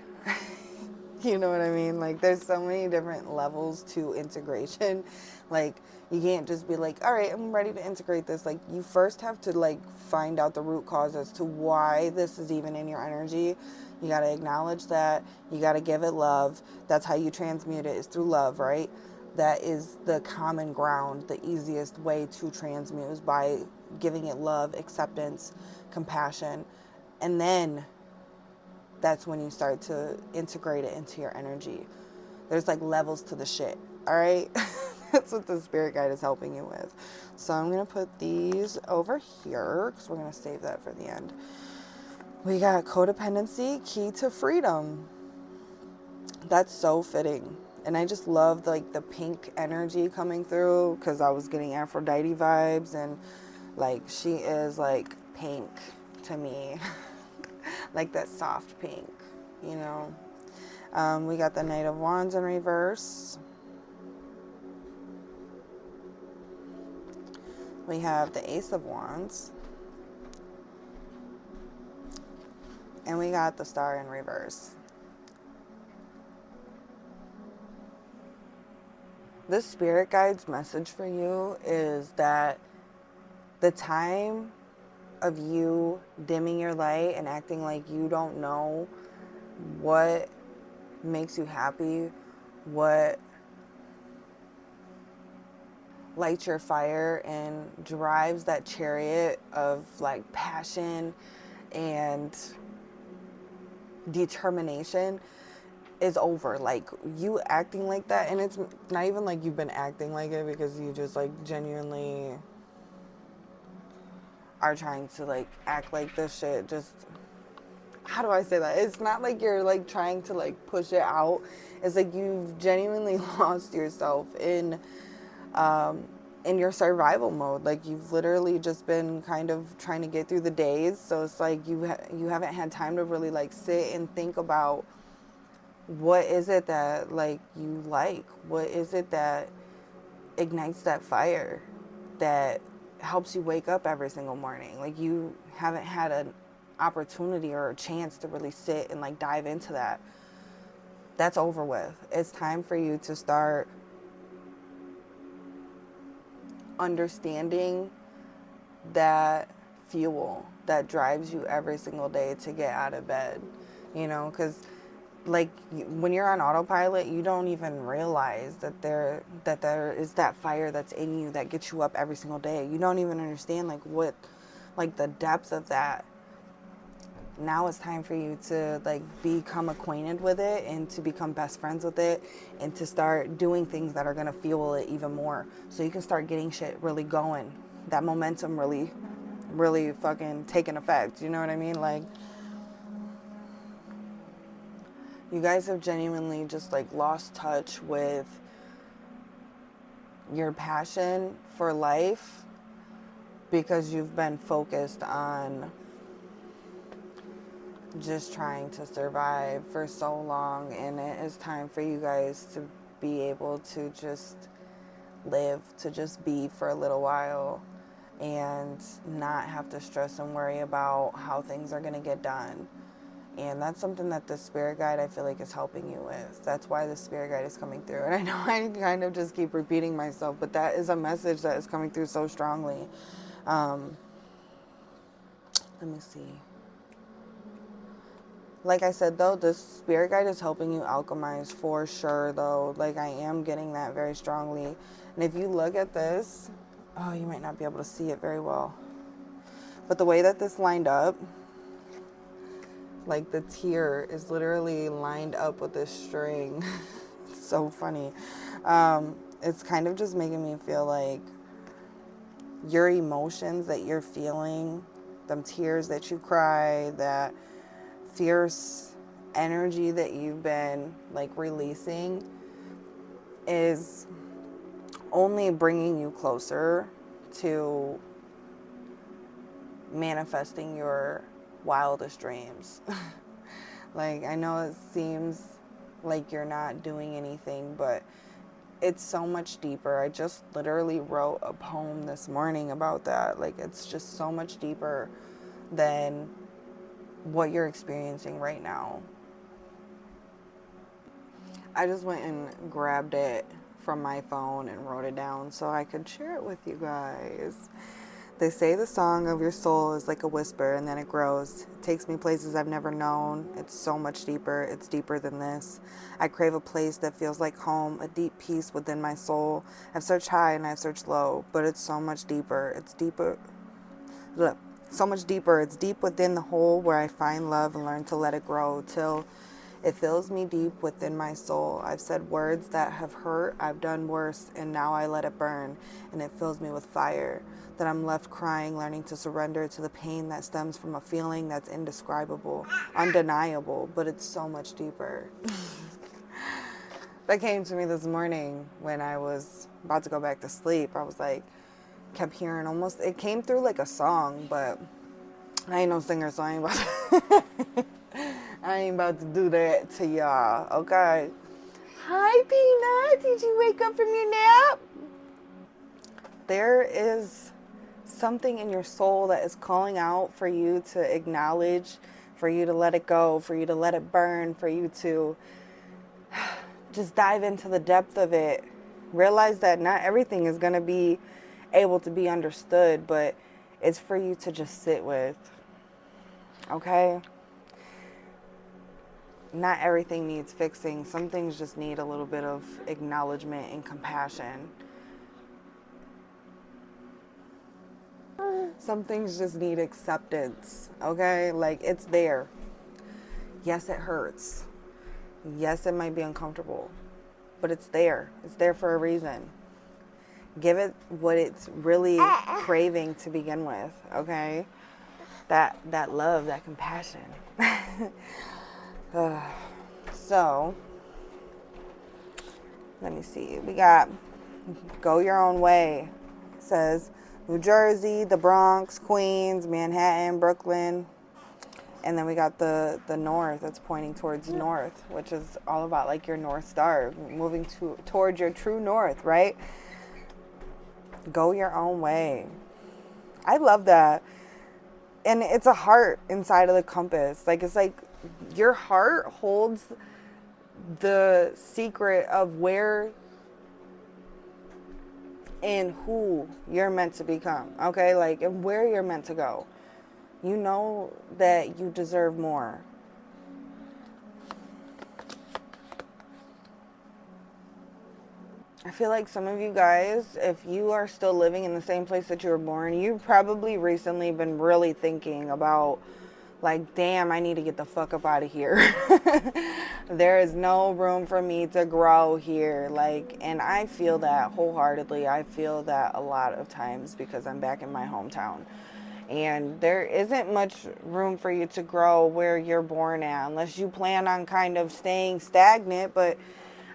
You know what I mean? Like, there's so many different levels to integration. Like, you can't just be like, all right, I'm ready to integrate this. Like, you first have to, like, find out the root cause as to why this is even in your energy. You got to acknowledge that. You got to give it love. That's how you transmute it, is through love, right? That is the common ground. The easiest way to transmute is by giving it love, acceptance, compassion. And then that's when you start to integrate it into your energy. There's, like, levels to the shit, all right? That's what the spirit guide is helping you with. So I'm going to put these over here because we're going to save that for the end. We got codependency, key to freedom. That's so fitting. And I just love, like, the pink energy coming through, because I was getting Aphrodite vibes, and, like, she is, like, pink to me. Like that soft pink, you know. We got the Knight of Wands in reverse. We have the Ace of Wands. And we got the Star in reverse. This spirit guide's message for you is that the time of you dimming your light and acting like you don't know what makes you happy, what lights your fire and drives that chariot of, like, passion and determination is over. Like, you acting like that, and it's not even like you've been acting like it, because you just, like, genuinely are trying to, like, act like this shit. Just, how do I say that? It's not like you're, like, trying to, like, push it out. It's like you've genuinely lost yourself in in your survival mode. Like, you've literally just been kind of trying to get through the days. So it's like you haven't had time to really like sit and think about what is it that like you like? What is it that ignites that fire that helps you wake up every single morning? Like, you haven't had an opportunity or a chance to really sit and like dive into that. That's over with. It's time for you to start understanding that fuel that drives you every single day to get out of bed, you know, because like when you're on autopilot, you don't even realize that there is that fire that's in you that gets you up every single day. You don't even understand like what, like the depth of that. Now it's time for you to like become acquainted with it and to become best friends with it and to start doing things that are going to fuel it even more, so you can start getting shit really going, that momentum really fucking taking effect. You know what I mean? Like, you guys have genuinely just like lost touch with your passion for life because you've been focused on just trying to survive for so long, and it is time for you guys to be able to just live, to just be for a little while and not have to stress and worry about how things are going to get done. And that's something that the spirit guide, I feel like, is helping you with. That's why the spirit guide is coming through. And I know I kind of just keep repeating myself, but that is a message that is coming through so strongly. Let me see. Like I said, though, the spirit guide is helping you alchemize for sure, though. Like, I am getting that very strongly. And if you look at this, oh, you might not be able to see it very well. But the way that this lined up, like the tear is literally lined up with this string. It's so funny. It's kind of just making me feel like your emotions that you're feeling, them tears that you cry, that fierce energy that you've been like releasing is only bringing you closer to manifesting your wildest dreams. Like, I know it seems like you're not doing anything, but it's so much deeper. I just literally wrote a poem this morning about that. Like, it's just so much deeper than what you're experiencing right now. I just went and grabbed it from my phone and wrote it down so I could share it with you guys. They say the song of your soul is like a whisper and then it grows. It takes me places I've never known. It's so much deeper. It's deeper than this. I crave a place that feels like home, a deep peace within my soul. I've searched high and I've searched low, but it's so much deeper. It's deeper. Look, so much deeper. It's deep within the hole where I find love and learn to let it grow till it fills me deep within my soul. I've said words that have hurt. I've done worse, and now I let it burn, and it fills me with fire. That I'm left crying, learning to surrender to the pain that stems from a feeling that's indescribable, undeniable, but it's so much deeper. That came to me this morning when I was about to go back to sleep. I was like, kept hearing almost, it came through like a song, but I ain't no singer, so I ain't about to do that to y'all, okay? Hi, Peanut. Did you wake up from your nap? There is something in your soul that is calling out for you to acknowledge, for you to let it go, for you to let it burn, for you to just dive into the depth of it. Realize that not everything is going to be able to be understood, but it's for you to just sit with, okay? Not everything needs fixing. Some things just need a little bit of acknowledgement and compassion. Some things just need acceptance, okay? Like, it's there. Yes, it hurts. Yes, it might be uncomfortable, but it's there. It's there for a reason. Give it what it's really craving to begin with, okay? That love, that compassion. So, let me see. We got Go your own way. It says New Jersey, the Bronx, Queens, Manhattan, Brooklyn. And then we got the north that's pointing towards north, which is all about like your North Star, moving towards your true north, right? Go your own way. I love that. And it's a heart inside of the compass. Like, it's like your heart holds the secret of where and who you're meant to become, okay? Like, and where you're meant to go. You know that you deserve more. I feel like some of you guys, if you are still living in the same place that you were born, you've probably recently been really thinking about, like, damn, I need to get the fuck up out of here. There is no room for me to grow here. Like, and I feel that wholeheartedly. I feel that a lot of times because I'm back in my hometown. And there isn't much room for you to grow where you're born at unless you plan on kind of staying stagnant. But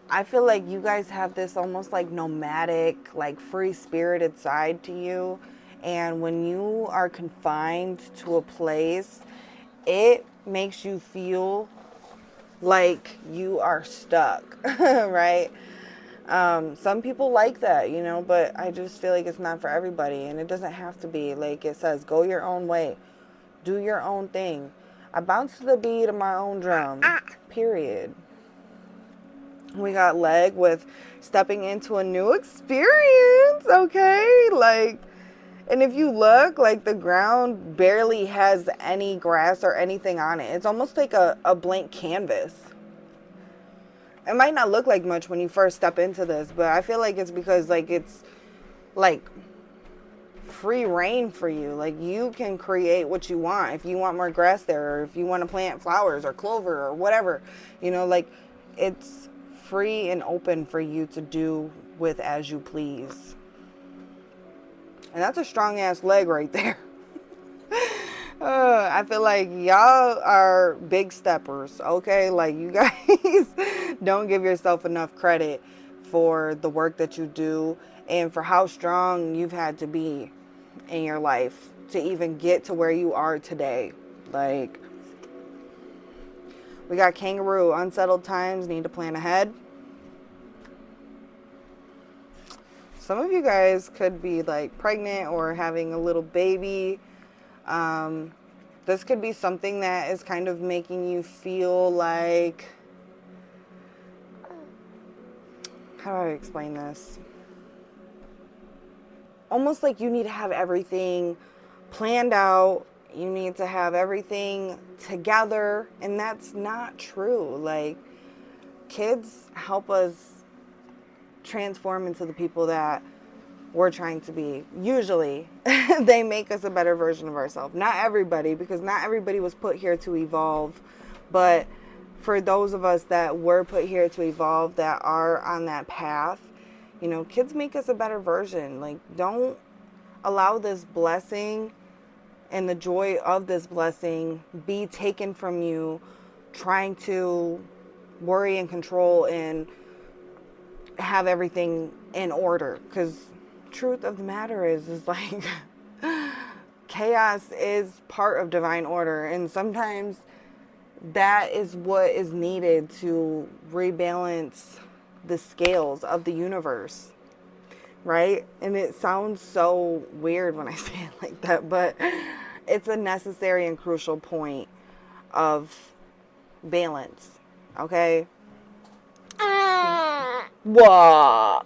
I feel like you guys have this almost like nomadic, like free-spirited side to you. And when you are confined to a place, it makes you feel like you are stuck, right? Some people like that, you know, but I just feel like it's not for everybody. And it doesn't have to be. Like it says, go your own way. Do your own thing. I bounce to the beat of my own drum, period. We got leg with stepping into a new experience, okay? Like, and if you look, like the ground barely has any grass or anything on it. It's almost like a blank canvas. It might not look like much when you first step into this, but I feel like it's because like it's like free reign for you. Like you can create what you want. If you want more grass there, or if you want to plant flowers or clover or whatever, you know, like it's free and open for you to do with as you please. And that's a strong ass leg right there. I feel like y'all are big steppers, okay? Like you guys don't give yourself enough credit for the work that you do and for how strong you've had to be in your life to even get to where you are today. Like, we got kangaroo, unsettled times, need to plan ahead. Some of you guys could be like pregnant or having a little baby. This could be something that is kind of making you feel like, how do I explain this? Almost like you need to have everything planned out. You need to have everything together. And that's not true. Like, kids help us transform into the people that we're trying to be. Usually they make us a better version of ourselves. Not everybody, because not everybody was put here to evolve, but for those of us that were put here to evolve, that are on that path, you know, kids make us a better version. Like, don't allow this blessing and the joy of this blessing be taken from you trying to worry and control and have everything in order. Because truth of the matter is like chaos is part of divine order, and sometimes that is what is needed to rebalance the scales of the universe, right? And it sounds so weird when I say it like that, but it's a necessary and crucial point of balance, okay? Whoa.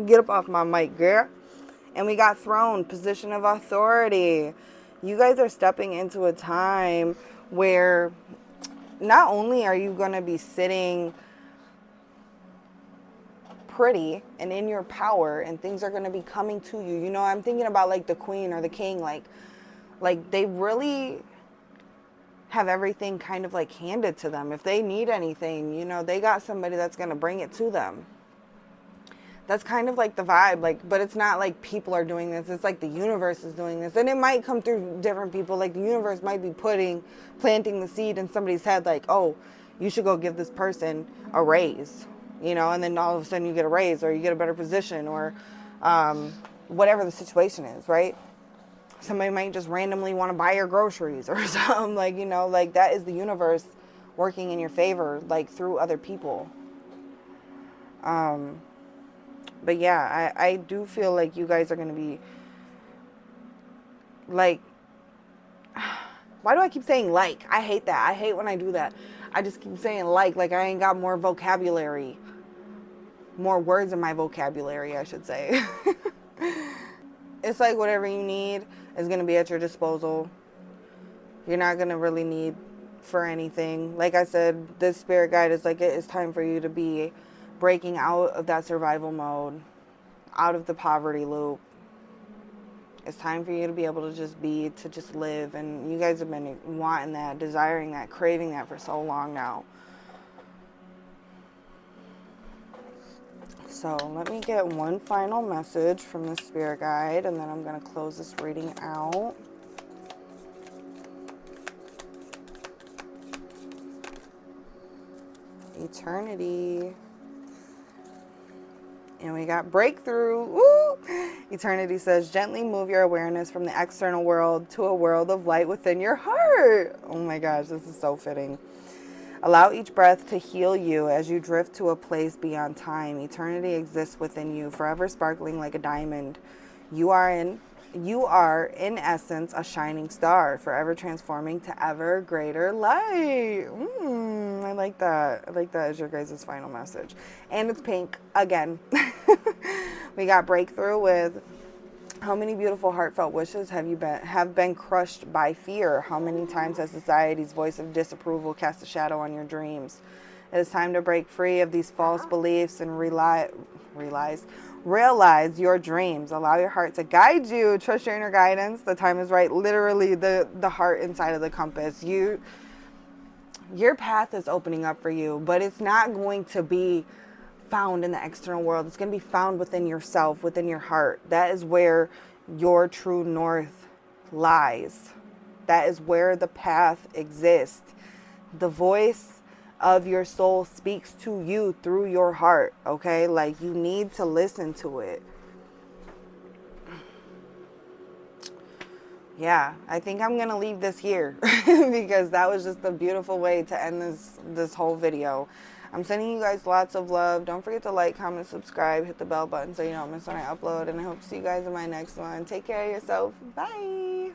Get up off my mic, girl. And we got throne, position of authority. You guys are stepping into a time where not only are you going to be sitting pretty and in your power, and things are going to be coming to you. You know, I'm thinking about like the queen or the king, like they really have everything kind of like handed to them. If they need anything, you know, they got somebody that's going to bring it to them. That's kind of like the vibe, like, but it's not like people are doing this. It's like the universe is doing this. And it might come through different people. Like the universe might be planting the seed in somebody's head, like, oh, you should go give this person a raise. you know, and then all of a sudden you get a raise or you get a better position or whatever the situation is, right? Somebody might just randomly want to buy your groceries or something, like, you know, like that is the universe working in your favor, like through other people. But yeah, I do feel like you guys are going to be like, why do I keep saying like? I hate that. I hate when I do that. I just keep saying like I ain't got more vocabulary. More words in my vocabulary, I should say. It's like whatever you need is going to be at your disposal. You're not going to really need for anything. Like I said, this spirit guide is like, it is time for you to be breaking out of that survival mode, out of the poverty loop. It's time for you to be able to just be, to just live. And you guys have been wanting that, desiring that, craving that for so long now. So let me get one final message from the spirit guide, and then I'm going to close this reading out. Eternity. And we got breakthrough. Woo! Eternity says, gently move your awareness from the external world to a world of light within your heart. Oh my gosh, this is so fitting. Allow each breath to heal you as you drift to a place beyond time. Eternity exists within you, forever sparkling like a diamond. You are in essence a shining star, forever transforming to ever greater light. I like that. I like that as your guys' final message. And it's pink again. We got breakthrough with, how many beautiful heartfelt wishes have been crushed by fear? How many times has society's voice of disapproval cast a shadow on your dreams? It is time to break free of these false beliefs and realize your dreams. Allow your heart to guide you. Trust your inner guidance. The time is right. Literally the heart inside of the compass. Your path is opening up for you, but it's not going to be found in the external world. It's going to be found within yourself, within your heart. That is where your true north lies. That is where the path exists. The voice of your soul speaks to you through your heart, okay? Like, you need to listen to it. Yeah, I think I'm going to leave this here because that was just a beautiful way to end this whole video. I'm sending you guys lots of love. Don't forget to like, comment, subscribe, hit the bell button so you don't miss when I upload. And I hope to see you guys in my next one. Take care of yourself. Bye.